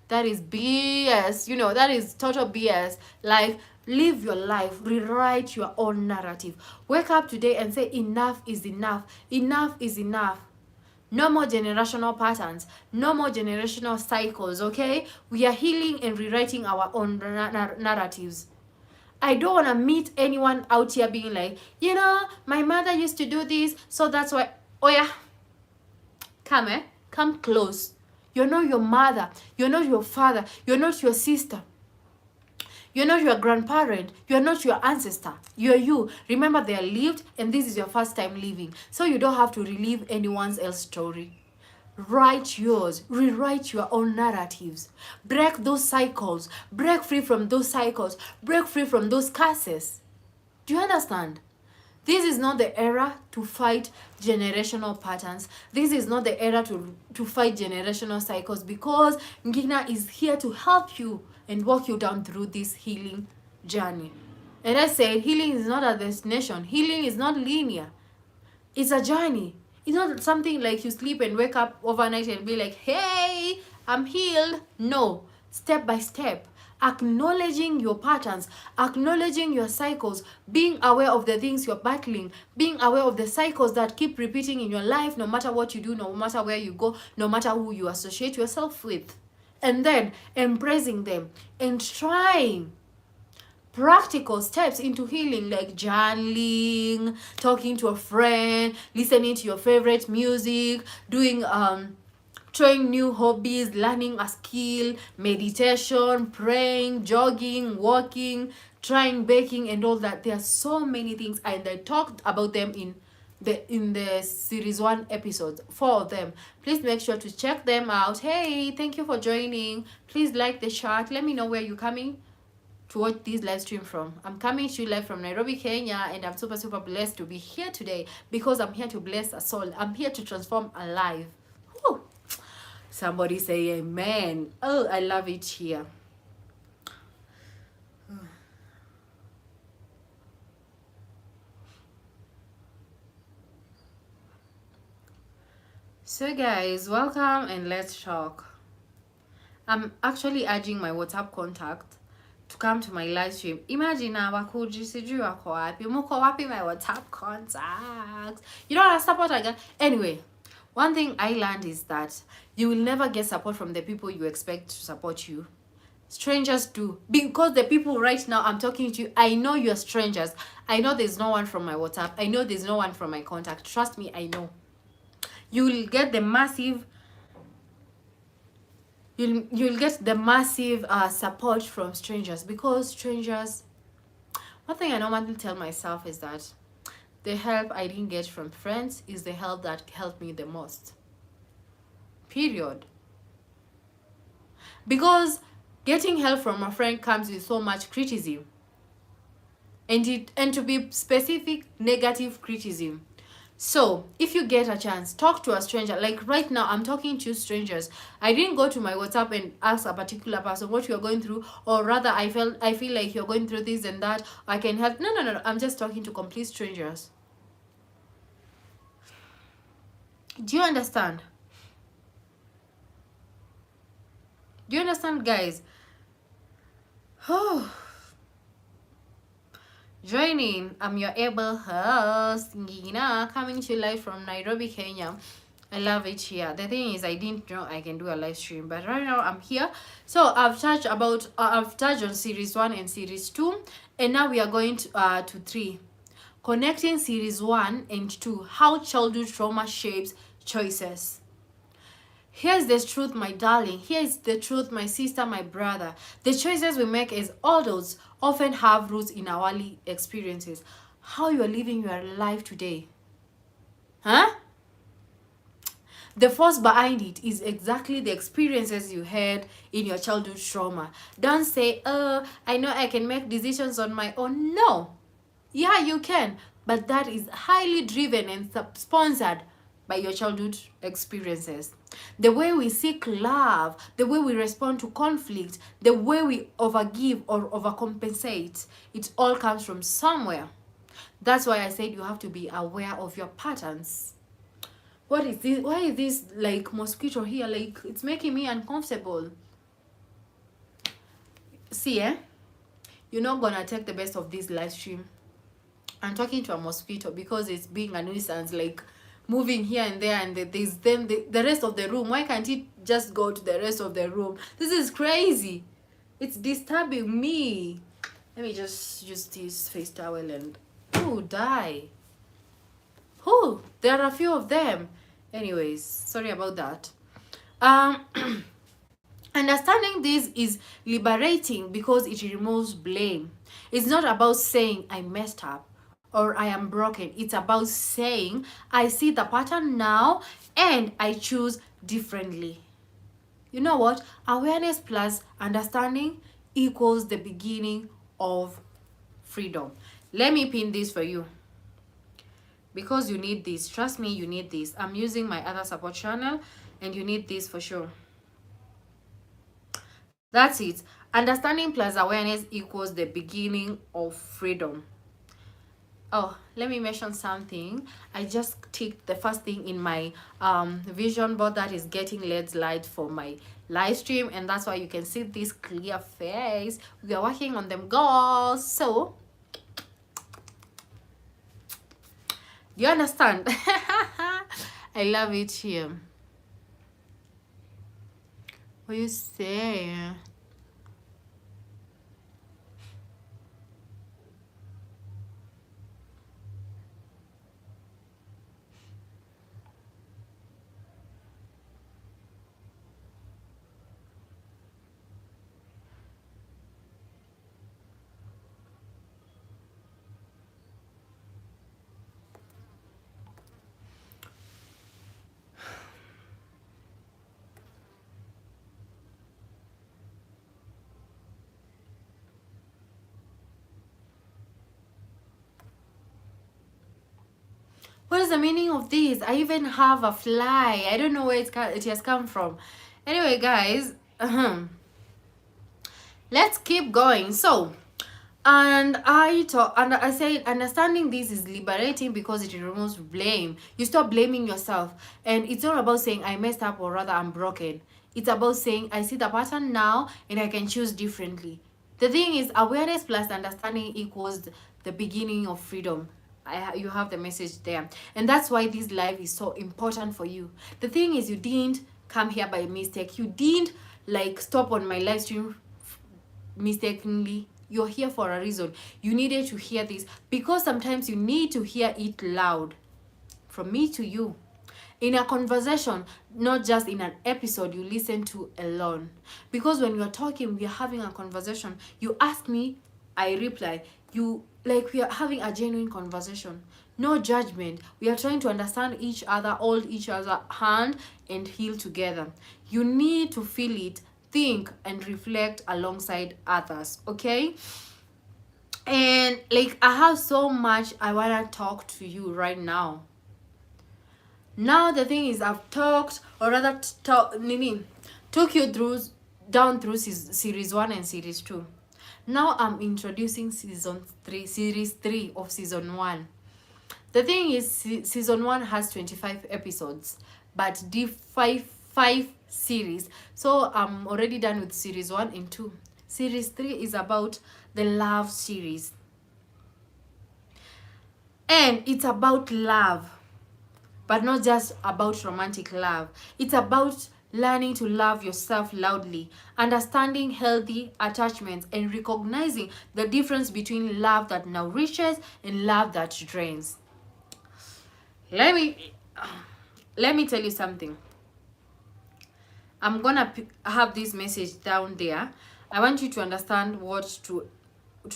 that is BS. You know, that is total BS. Like, live your life, rewrite your own narrative. Wake up today and say, enough is enough. Enough is enough. No more generational patterns. No more generational cycles, okay? We are healing and rewriting our own narratives. I don't want to meet anyone out here being like, you know, my mother used to do this, so that's why. Oh, yeah. Come, come close. You're not your mother. You're not your father. You're not your sister. You're not your grandparent. You're not your ancestor. You're you. Remember, they are lived, and this is your first time living. So you don't have to relive anyone else's story. Write yours. Rewrite your own narratives. Break those cycles. Break free from those cycles. Break free from those curses. Do you understand? This is not the era to fight generational patterns. This is not the era to fight generational cycles, because Ngina is here to help you and walk you down through this healing journey. And I said, healing is not a destination. Healing is not linear. It's a journey. It's not something like you sleep and wake up overnight and be like, hey, I'm healed. No, step by step. Acknowledging your patterns, acknowledging your cycles, being aware of the things you're battling, being aware of the cycles that keep repeating in your life, no matter what you do, no matter where you go, no matter who you associate yourself with. And then embracing them and trying practical steps into healing, like journaling, talking to a friend, listening to your favorite music, doing trying new hobbies, learning a skill, meditation, praying, jogging, walking, trying baking, and all that. There are so many things, and I talked about them in the series 1 episodes, 4 of them. Please make sure to check them out. Hey, thank you for joining. Please like the chat. Let me know where you're coming to watch this live stream from. I'm coming to you live from Nairobi, Kenya, and I'm super, super blessed to be here today, because I'm here to bless a soul. I'm here to transform a life. Whew. Somebody say amen. Oh, I love it here. So guys, welcome and let's talk. I'm actually urging my WhatsApp contact to come to my live stream. Imagine wakuji sijui wako wapi. Muko wapi my WhatsApp contacts? You don't want to support again? Anyway, one thing I learned is that you will never get support from the people you expect to support you. Strangers do. Because the people right now I'm talking to you, I know you're strangers. I know there's no one from my WhatsApp. I know there's no one from my contact. Trust me, I know. You'll get the massive you'll get the massive support from strangers, because strangers, one thing I normally tell myself is that the help I didn't get from friends is the help that helped me the most. Period. Because getting help from a friend comes with so much criticism. And to be specific, negative criticism. So, if you get a chance, talk to a stranger. Like right now, I'm talking to strangers. I didn't go to my WhatsApp and ask a particular person what you're going through, or rather, I feel like you're going through this and that. I can help. No, no, no. I'm just talking to complete strangers. Do you understand? Do you understand, guys? Oh. Joining, I'm your able host, Ngina, coming to you live from Nairobi, Kenya. I love it here. The thing is, I didn't know I can do a live stream, but right now I'm here. So I've touched on series 1 and series 2, and now we are going to 3. Connecting series 1 and 2, how childhood trauma shapes choices. Here's the truth, my darling. Here's the truth, my sister, my brother. The choices we make as adults often have roots in our early experiences. How you are living your life today. Huh? The force behind it is exactly the experiences you had in your childhood trauma. Don't say, oh, I know I can make decisions on my own. No. Yeah, you can. But that is highly driven and sponsored by your childhood experiences. The way we seek love, the way we respond to conflict, the way we overgive or overcompensate, it all comes from somewhere. That's why I said you have to be aware of your patterns. What is this? Why is this like mosquito here? Like, it's making me uncomfortable. See, you're not gonna take the best of this live stream. I'm talking to a mosquito because it's being a nuisance, like moving here and there, and there's then the rest of the room. Why can't it just go to the rest of the room? This is crazy. It's disturbing me. Let me just use this face towel and die. There are a few of them. Anyways, sorry about that. Understanding this is liberating because it removes blame. It's not about saying I messed up or I am broken. It's about saying I see the pattern now and I choose differently. You know what? Awareness plus understanding equals the beginning of freedom. Let me pin this for you, because you need this. Trust me, you need this. I'm using my other support channel and you need this for sure. That's it. Understanding plus awareness equals the beginning of freedom. Oh, let me mention something. I just ticked the first thing in my vision board that is getting LED light for my live stream, and that's why you can see this clear face. We are working on them, girls. So you understand? I love it here. What you say? What is the meaning of this? I even have a fly. I don't know where it has come from. Anyway, guys, let's keep going. So, and I say understanding this is liberating because it removes blame. You stop blaming yourself, and it's not about saying I messed up or rather I'm broken. It's about saying I see the pattern now and I can choose differently. The thing is, awareness plus understanding equals the beginning of freedom. You have the message there, and that's why this live is so important for you. The thing is, you didn't come here by mistake. You didn't like stop on my live stream mistakenly. You're here for a reason. You needed to hear this because sometimes you need to hear it loud, from me to you, in a conversation, not just in an episode you listen to alone. Because when you're talking, we are having a conversation. You ask me, I reply. You like, we are having a genuine conversation. No judgment. We are trying to understand each other, hold each other hand, and heal together. You need to feel it, think, and reflect alongside others. Okay? And like, I have so much I wanna talk to you right now. Now the thing is, I've talked, or rather took you through down through series 1 and series 2. Now I'm introducing series 3 of season 1. The thing is, season 1 has 25 episodes, but five series. So I'm already done with series 1 and 2. Series 3 is about the love series. And it's about love, but not just about romantic love. It's about learning to love yourself loudly, understanding healthy attachments, and recognizing the difference between love that nourishes and love that drains. Let me tell you something. I'm gonna have this message down there. I want you to understand to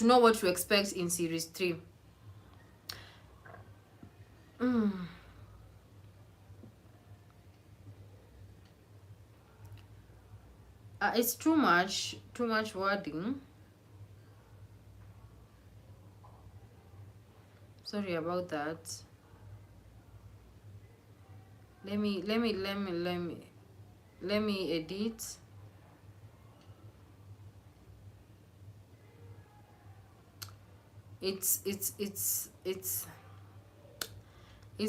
know what to expect in series 3. It's too much wording. Sorry about that. Let me edit. It's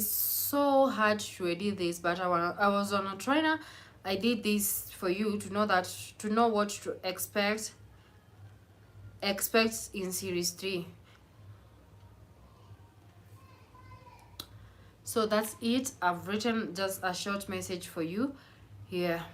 so hard to edit this, but I was on a trainer. I did this for you to know what to expect in series 3. So that's it. I've written just a short message for you here.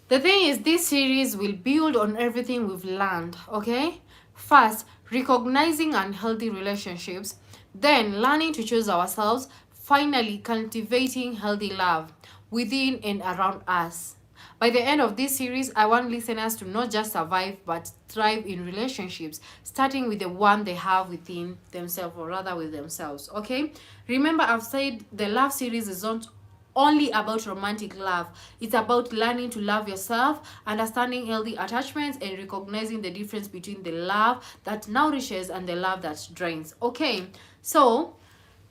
The thing is, this series will build on everything we've learned, okay? First, recognizing unhealthy relationships, then learning to choose ourselves, finally cultivating healthy love within and around us. By the end of this series, I want listeners to not just survive but thrive in relationships, starting with the one they have within themselves, or rather with themselves, okay? Remember, I've said the love series is not only about romantic love. It's about learning to love yourself, understanding healthy attachments, and recognizing the difference between the love that nourishes and the love that drains. Okay, so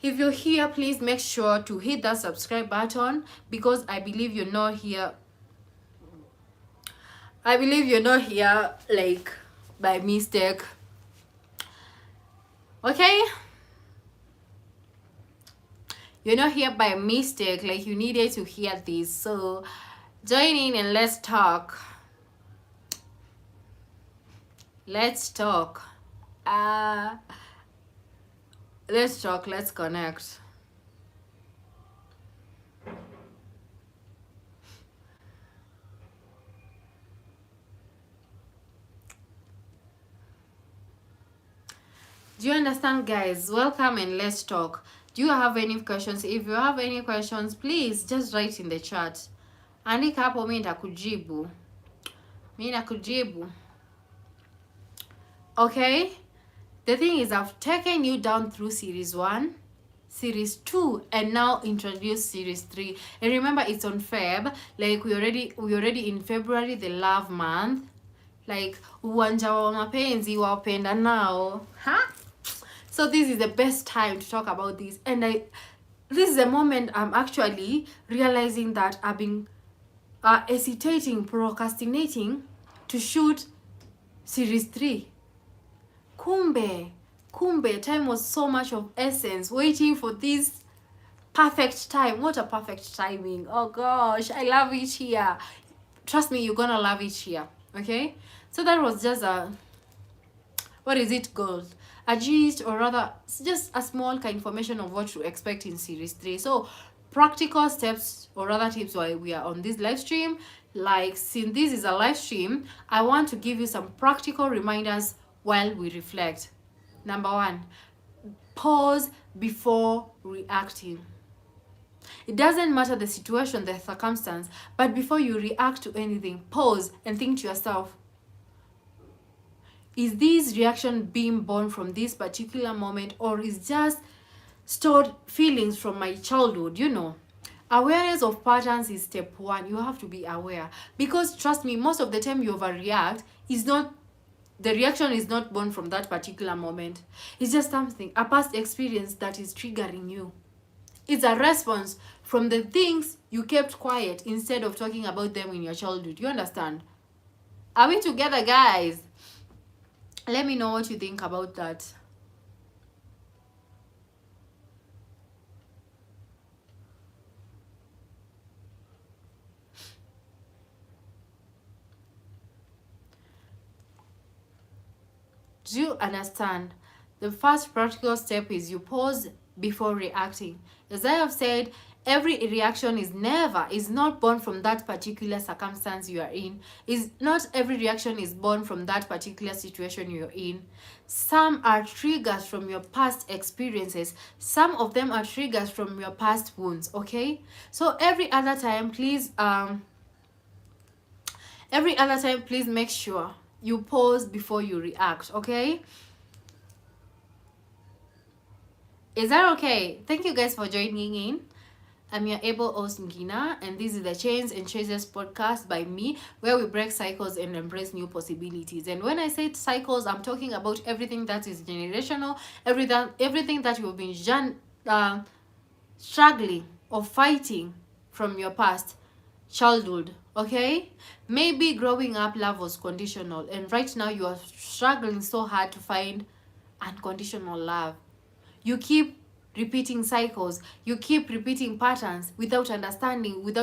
if you're here, please make sure to hit that subscribe button, because I believe you're not here like by mistake. Okay, you're not here by mistake, like you needed to hear this. So join in and let's talk. Let's talk. Let's connect. Do you understand, guys? Welcome and let's talk. Do you have any questions? If you have any questions, please just write in the chat. Andika hapo, mimi nitakujibu. Okay? The thing is, I've taken you down through series 1, series 2, and now introduce series 3. And remember, it's on Feb. Like we already in February, the love month. Like uwanja wa mapenzi wapenda nao. Huh? So this is the best time to talk about this. And this is the moment I'm actually realizing that I've been hesitating, procrastinating to shoot series 3. Kumbe, time was so much of essence, waiting for this perfect time. What a perfect timing. Oh gosh, I love it here. Trust me, you're gonna love it here. Okay? So that was just what is it called? A gist, or rather just a small information of what to expect in series 3. So practical steps, or rather tips, why we are on this live stream. Like, since this is a live stream, I want to give you some practical reminders while we reflect. Number 1, pause before reacting. It doesn't matter the situation, the circumstance, but before you react to anything, pause and think to yourself, is this reaction being born from this particular moment, or is just stored feelings from my childhood? Awareness of patterns is step 1. You have to be aware, because trust me, most of the time you overreact, the reaction is not born from that particular moment. It's just something, a past experience that is triggering you. It's a response from the things you kept quiet instead of talking about them in your childhood. You understand? Are we together, guys? Let me know what you think about that. Do you understand? The first practical step is you pause before reacting. As I have said, every reaction is not born from that particular circumstance you are in. Is not every reaction is born from that particular situation you're in. Some are triggers from your past experiences. Some of them are triggers from your past wounds, okay? So every other time please make sure you pause before you react, okay? Is that okay? Thank you guys for joining in. I'm your able host Ngina, and this is the Chains and Chases podcast by me, where we break cycles and embrace new possibilities. And when I say cycles, I'm talking about everything that is generational, everything that you've been struggling or fighting from your past childhood. Okay, maybe growing up love was conditional, and right now you are struggling so hard to find unconditional love. You keep repeating cycles, you keep repeating patterns without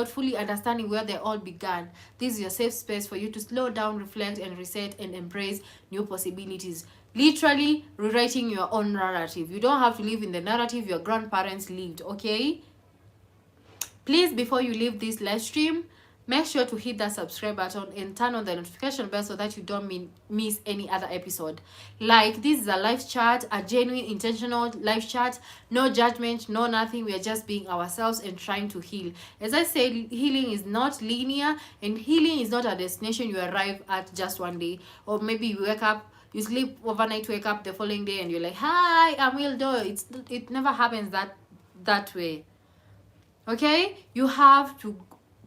fully understanding where they all began. This is your safe space for you to slow down, reflect, and reset and embrace new possibilities. Literally rewriting your own narrative. You don't have to live in the narrative your grandparents lived, okay? Please, before you leave this live stream, make sure to hit that subscribe button and turn on the notification bell so that you don't miss any other episode. Like, this is a live chat, a genuine, intentional live chat. No judgment, no nothing. We are just being ourselves and trying to heal. As I said, healing is not linear, and healing is not a destination you arrive at just one day. Or maybe you wake up, you sleep overnight, wake up the following day, and you're like, "Hi, I'm Will Doe." It never happens that way. Okay, you have to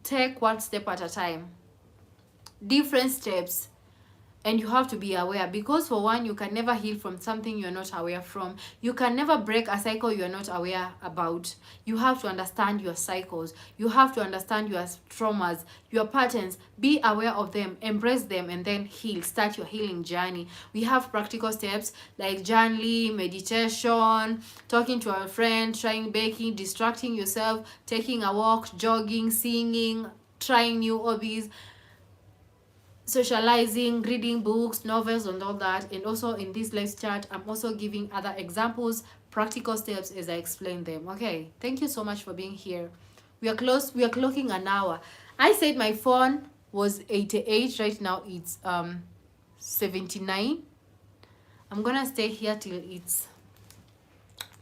take one step at a time, different steps, and you have to be aware, because for one, you can never heal from something you're not aware from. You can never break a cycle you're not aware about. You have to understand your cycles, you have to understand your traumas, your patterns, be aware of them, embrace them, and then heal. Start your healing journey. We have practical steps like journaling, meditation, talking to a friend, trying baking, distracting yourself, taking a walk, jogging, singing, trying new hobbies, socializing, reading books, novels, and all that. And also in this live chat, I'm also giving other examples, practical steps as I explain them. Okay, thank you so much for being here. We are clocking an hour. I said my phone was 88. Right now it's 79. I'm gonna stay here till it's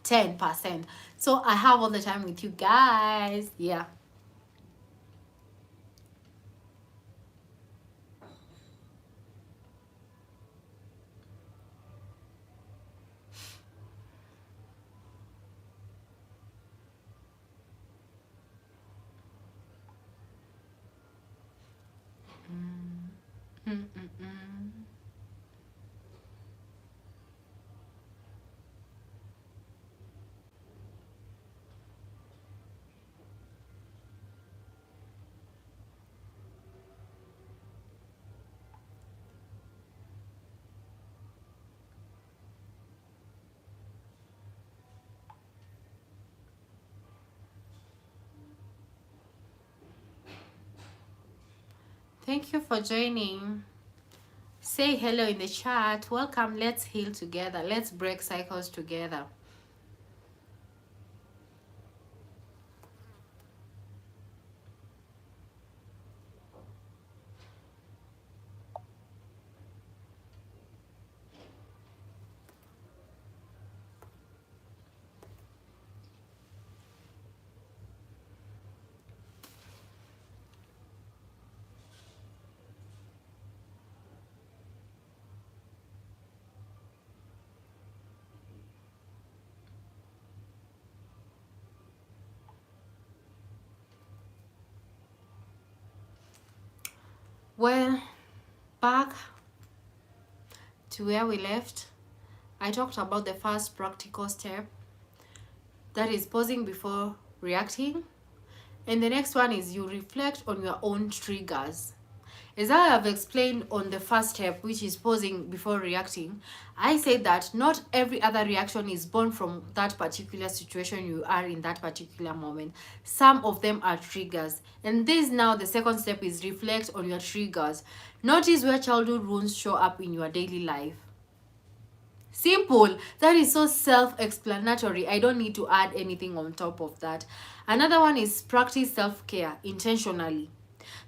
10%. So I have all the time with you guys. Yeah. Thank you for joining. Say hello in the chat. Welcome. Let's heal together. Let's break cycles together. Well, back to where we left, I talked about the first practical step, that is pausing before reacting. And the next one is you reflect on your own triggers. As I have explained on the first step, which is pausing before reacting, I said that not every other reaction is born from that particular situation you are in that particular moment. Some of them are triggers. And this now, the second step is reflect on your triggers. Notice where childhood wounds show up in your daily life. Simple. That is so self-explanatory. I don't need to add anything on top of that. Another one is practice self-care intentionally.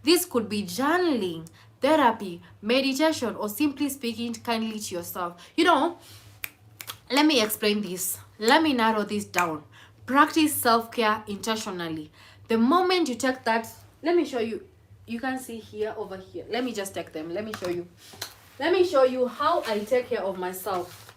This could be journaling, therapy, meditation, or simply speaking kindly to yourself. You know, let me explain this. Let me narrow this down. Practice self-care intentionally. The moment you take that, let me show you. You can see here, over here. Let me just take them. Let me show you. Let me show you how I take care of myself.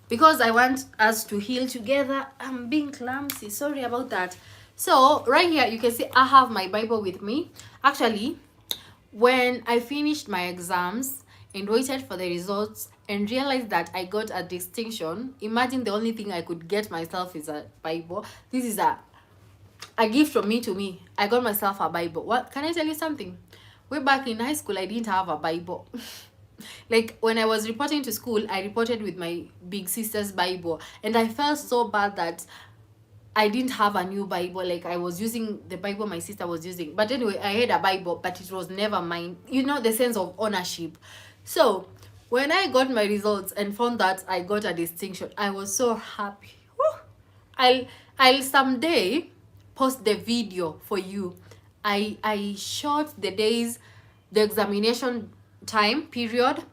Because I want us to heal together. I'm being clumsy. Sorry about that. So right here, you can see I have my Bible with me. Actually, when I finished my exams and waited for the results and realized that I got a distinction, imagine the only thing I could get myself is a Bible. This is a gift from me to me. I got myself a Bible. What can I tell you something? Way back in high school, I didn't have a Bible. Like when I was reporting to school, I reported with my big sister's Bible, and I felt so bad that I didn't have a new Bible. Like I was using the Bible my sister was using. But anyway, I had a Bible, but it was never mine. You know, the sense of ownership. So when I got my results and found that I got a distinction, I was so happy. Woo! I'll someday post the video for you. I shot the days, the examination time period,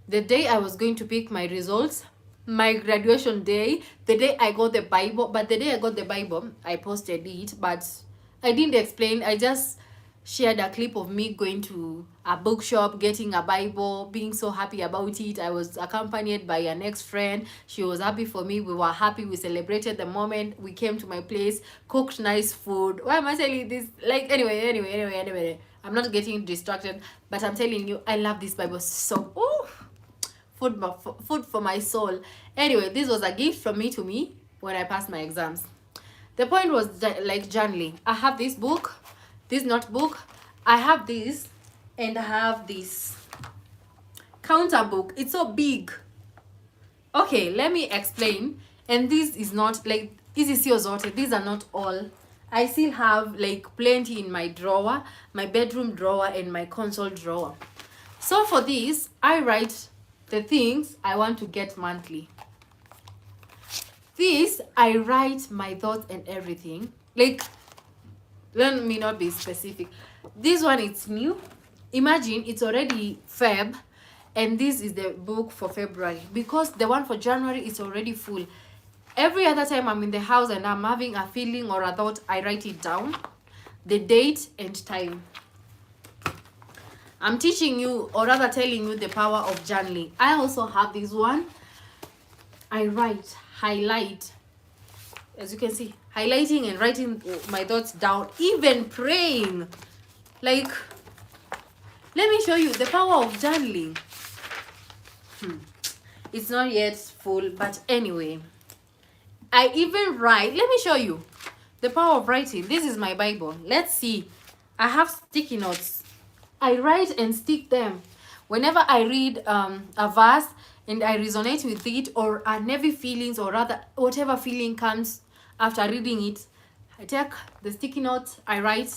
the day I was going to pick my results, my graduation day, the day I got the Bible. But the day I got the Bible, I posted it, but I didn't explain. I just shared a clip of me going to a bookshop, getting a Bible, being so happy about it. I was accompanied by an ex-friend. She was happy for me. We were happy. We celebrated the moment. We came to my place, cooked nice food. Why am I telling this? Like, anyway. I'm not getting distracted, but I'm telling you, I love this Bible so. Ooh, food for my soul. Anyway, this was a gift from me to me when I passed my exams. The point was like journaling. I have this book, this notebook. I have this, and I have this counter book. It's so big. Okay, let me explain. And this is not like easy zote. These are not all. I still have like plenty in my drawer, my bedroom drawer, and my console drawer. So for this, I write the things I want to get monthly. This, I write my thoughts and everything. Like, let me not be specific. This one, it's new. Imagine it's already Feb, and this is the book for February, because the one for January is already full. Every other time I'm in the house and I'm having a feeling or a thought, I write it down, the date and time. I'm teaching you, or rather telling you, the power of journaling. I also have this one. I write, highlight. As you can see, highlighting and writing my thoughts down, even praying. Like, let me show you the power of journaling. It's not yet full, but anyway. I even write. Let me show you the power of writing. This is my Bible. Let's see. I have sticky notes. I write and stick them. Whenever I read a verse and I resonate with it, or a heavy feelings, or rather whatever feeling comes after reading it, I take the sticky notes, I write,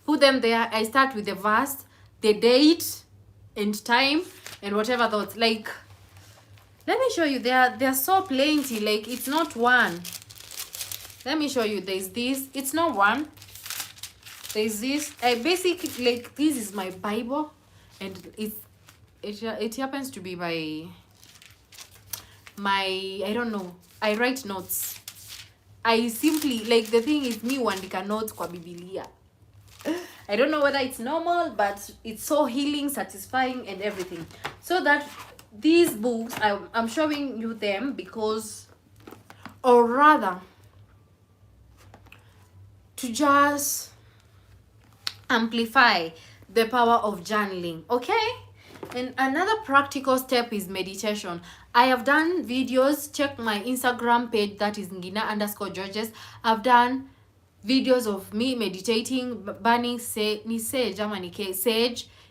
put them there. I start with the verse, the date and time, and whatever thoughts. Like, let me show you. They're so plenty. Like, it's not one. Let me show you. There's this. It's not one. There's this. I basically, like, this is my Bible, and it happens to be my I don't know. I write notes. I simply, like, the thing is, me huandika notes kwa Biblia. I don't know whether it's normal, but it's so healing, satisfying, and everything. So that these books, I'm showing you them because, or rather, to just amplify the power of journaling. Okay? And another practical step is meditation. I have done videos. Check my Instagram page, that is Ngina_Georges. I've done videos of me meditating, burning sage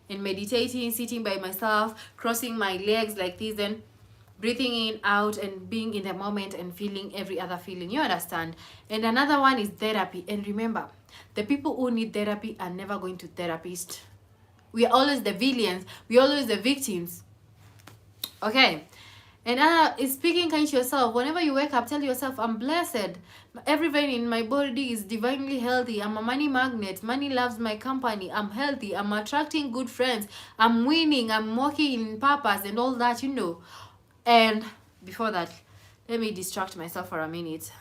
and meditating, sitting by myself, crossing my legs like this, and breathing in, out, and being in the moment and feeling every other feeling. You understand? And another one is therapy. And remember, the people who need therapy are never going to therapist. We are always the villains. We are always the victims. Okay. And is speaking kind to yourself. Whenever you wake up, tell yourself, I'm blessed. Every vein in my body is divinely healthy. I'm a money magnet. Money loves my company. I'm healthy. I'm attracting good friends. I'm winning. I'm walking in purpose and all that, you know. And before that, let me distract myself for a minute.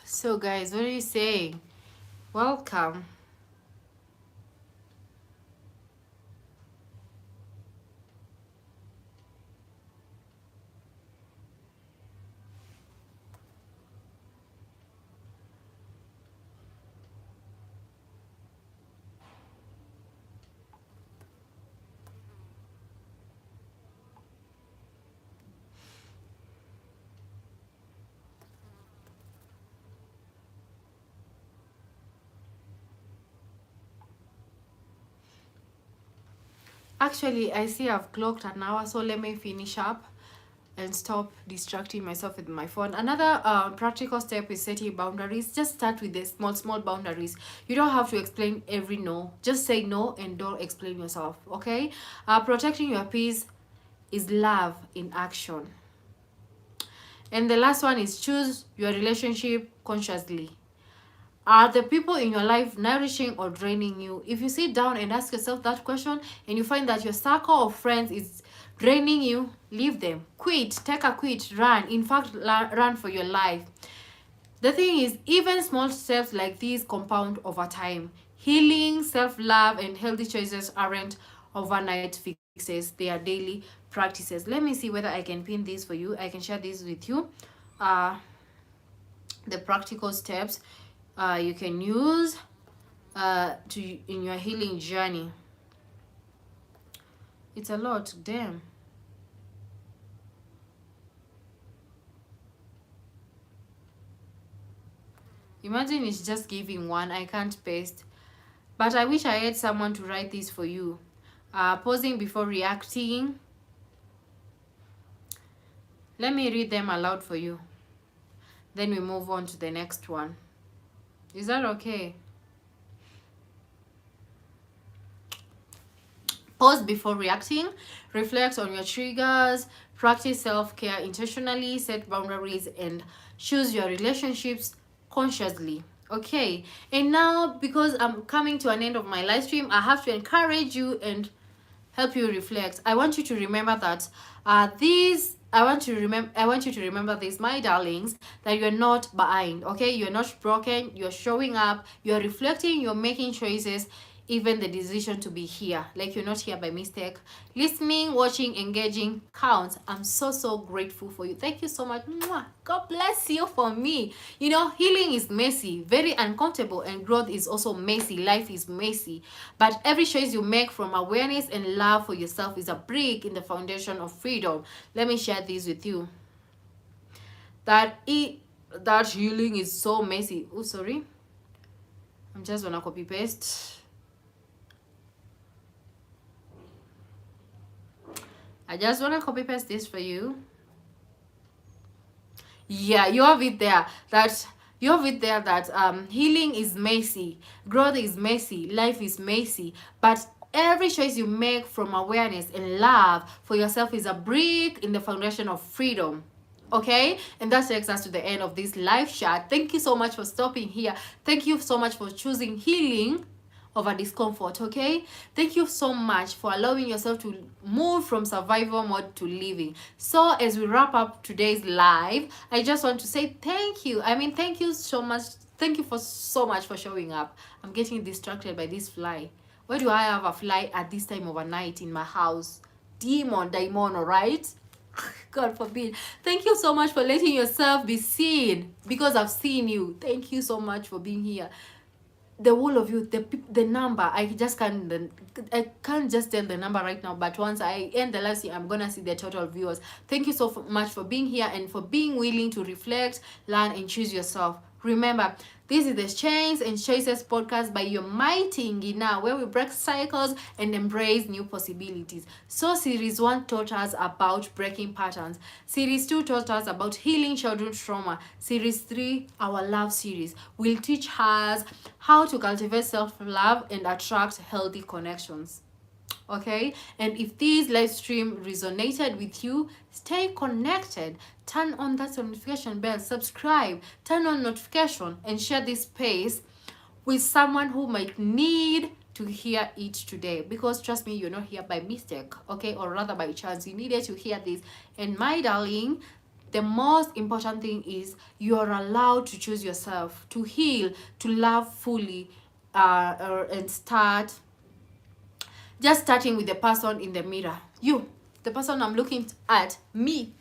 So guys, what are you saying? Welcome. Actually, I see I've clocked an hour, so let me finish up and stop distracting myself with my phone. Another practical step is setting boundaries. Just start with the small boundaries. You don't have to explain every no. Just say no and don't explain yourself. Okay. Protecting your peace is love in action. And the last one is choose your relationship consciously. Are the people in your life nourishing or draining you? If you sit down and ask yourself that question and you find that your circle of friends is draining you, leave them. Quit. Take a quit. Run. In fact, run for your life. The thing is, even small steps like these compound over time. Healing, self-love, and healthy choices aren't overnight fixes. They are daily practices. Let me see whether I can pin this for you. I can share this with you. The practical steps you can use in your healing journey. It's a lot, damn. Imagine it's just giving one. I can't paste, but I wish I had someone to write this for you. Pausing before reacting. Let me read them aloud for you, then we move on to the next one. Is that okay? Pause before reacting. Reflect on your triggers. Practice self-care intentionally. Set boundaries and choose your relationships consciously. Okay, and now because I'm coming to an end of my live stream, I have to encourage you and help you reflect. I want you to remember that I want you to remember this, my darlings, that you're not behind. Okay, you're not broken. You're showing up. You're reflecting. You're making choices. Even the decision to be here, like you're not here by mistake. Listening, watching, engaging counts. I'm so grateful for you. Thank you so much. Mwah. God bless you for me. You know, healing is messy, very uncomfortable, and growth is also messy. Life is messy, but every choice you make from awareness and love for yourself is a brick in the foundation of freedom. Let me share this with you. That healing is so messy. Oh, sorry. I'm just gonna copy paste. I just want to copy paste this for you. Yeah, you have it there. That healing is messy, growth is messy, life is messy, but every choice you make from awareness and love for yourself is a brick in the foundation of freedom. Okay, and that takes us to the end of this live chat. Thank you so much for stopping here. Thank you so much for choosing healing over discomfort. Okay, thank you so much for allowing yourself to move from survival mode to living. So as we wrap up today's live, I just want to say thank you. Thank you so much. Thank you for so much for showing up. I'm getting distracted by this fly. Why do I have a fly at this time of a night in my house? Daimon, all right? God forbid. Thank you so much for letting yourself be seen, because I've seen you. Thank you so much for being here. The whole of you, the number, I can't just tell the number right now, but once I end the live, I'm gonna see the total viewers. Thank you so much for being here and for being willing to reflect, learn, and choose yourself. Remember, this is the Chains and Choices podcast by your mighty Ngina, where we break cycles and embrace new possibilities. So series 1 taught us about breaking patterns. Series 2 taught us about healing childhood trauma. Series 3, our love series, will teach us how to cultivate self-love and attract healthy connections. Okay, and if this live stream resonated with you, stay connected, turn on that notification bell, subscribe, turn on notification, and share this space with someone who might need to hear it today, because trust me, you're not here by mistake, okay, or rather by chance. You needed to hear this. And my darling, the most important thing is you're allowed to choose yourself, to heal, to love fully, and starting with the person in the mirror. You, the person I'm looking at, me.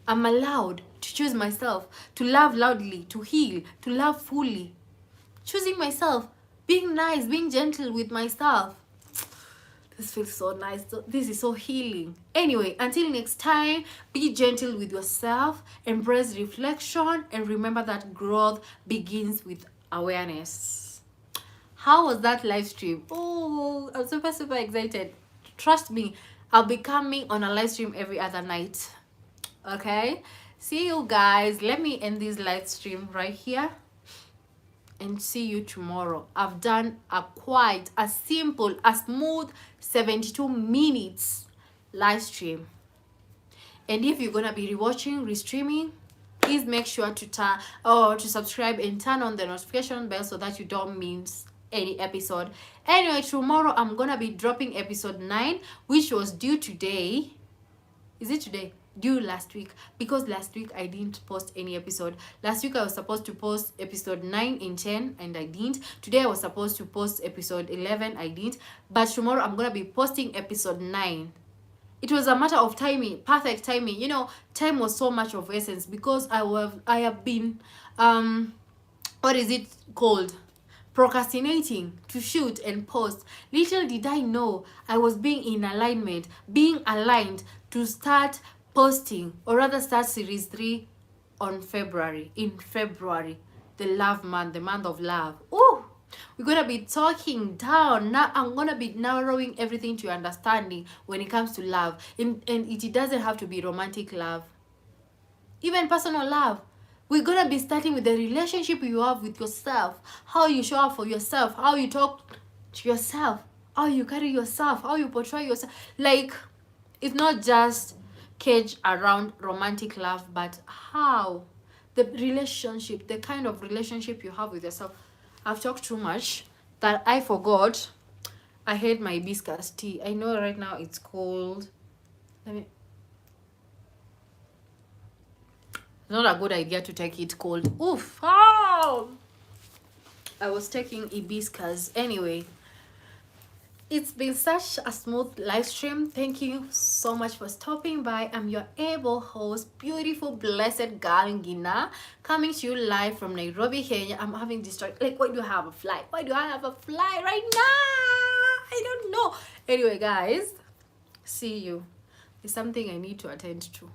I'm allowed to choose myself, to love loudly, to heal, to love fully. Choosing myself, being nice, being gentle with myself. This feels so nice. This is so healing. Anyway, until next time, be gentle with yourself, embrace reflection, and remember that growth begins with awareness. How was that live stream? Oh, I'm super excited. Trust me, I'll be coming on a live stream every other night. Okay, see you guys. Let me end this live stream right here and see you tomorrow. I've done a simple, a smooth 72 minutes live stream. And if you're gonna be rewatching, restreaming, please make sure to subscribe and turn on the notification bell so that you don't miss any episode. Anyway, tomorrow I'm gonna be dropping episode 9, which was due today. Is it today? Due last week, because last week I didn't post any episode. Last week I was supposed to post episode 9 and 10 and I didn't. Today I was supposed to post episode 11, I didn't. But tomorrow I'm gonna be posting episode 9. It was a matter of timing, perfect timing. You know, time was so much of essence, because I have been what is it called, procrastinating to shoot and post. Little did I know I was being aligned to start posting, or rather start series 3 in February, the love month, the month of love. Oh, we're gonna be talking down now. I'm gonna be narrowing everything to your understanding when it comes to love, and it doesn't have to be romantic love, even personal love. We're gonna be starting with the relationship you have with yourself, how you show up for yourself, how you talk to yourself, how you carry yourself, how you portray yourself. Like, it's not just cage around romantic love, but how the relationship, the kind of relationship you have with yourself. I've talked too much that I forgot I had my hibiscus tea. I know right now it's cold. Not a good idea to take it cold. Oof. Oh! I was taking hibiscus. Anyway, it's been such a smooth live stream. Thank you so much for stopping by. I'm your able host, beautiful, blessed girl Ngina, coming to you live from Nairobi, Kenya. I'm having distraction. Like, why do I have a fly? Why do I have a fly right now? I don't know. Anyway, guys, see you. It's something I need to attend to.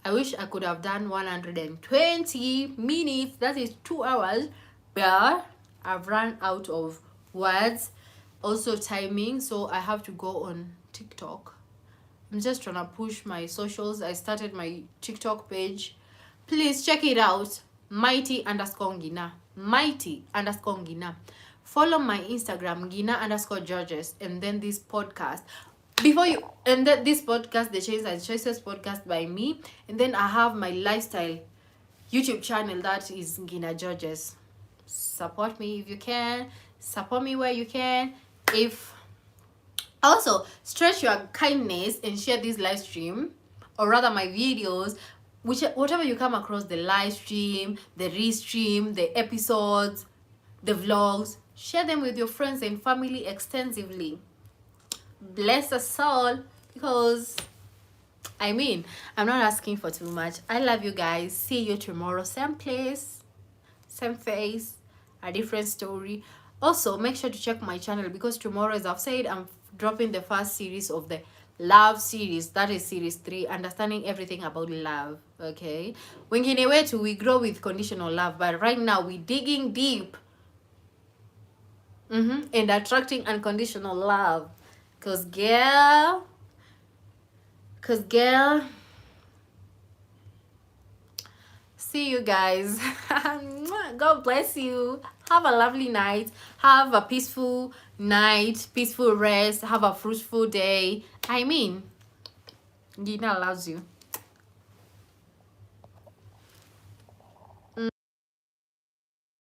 I wish I could have done 120 minutes. That is 2 hours. But I've run out of words. Also timing. So I have to go on TikTok. I'm just trying to push my socials. I started my TikTok page. Please check it out. Mighty_Ngina. Mighty_Ngina. Follow my Instagram, Ngina_Georges. And then this podcast. This podcast, the Chains and Choices podcast by me, and then I have my lifestyle YouTube channel, that is Ngina Georges. Support me if you can. Support me where you can. If also stretch your kindness and share this live stream, or rather my videos, whatever you come across, the live stream, the restream, the episodes, the vlogs, share them with your friends and family extensively. Bless us all, because I mean, I'm not asking for too much. I love you guys. See you tomorrow, same place, same face, a different story. Also, make sure to check my channel, because tomorrow, as I've said, I'm dropping the first series of the love series. That is series 3, understanding everything about love. Okay, Ngina, we grow with conditional love, but right now we're digging deep and attracting unconditional love. Cause girl, see you guys. God bless you. Have a lovely night. Have a peaceful night, peaceful rest. Have a fruitful day. I mean, Ngina loves you.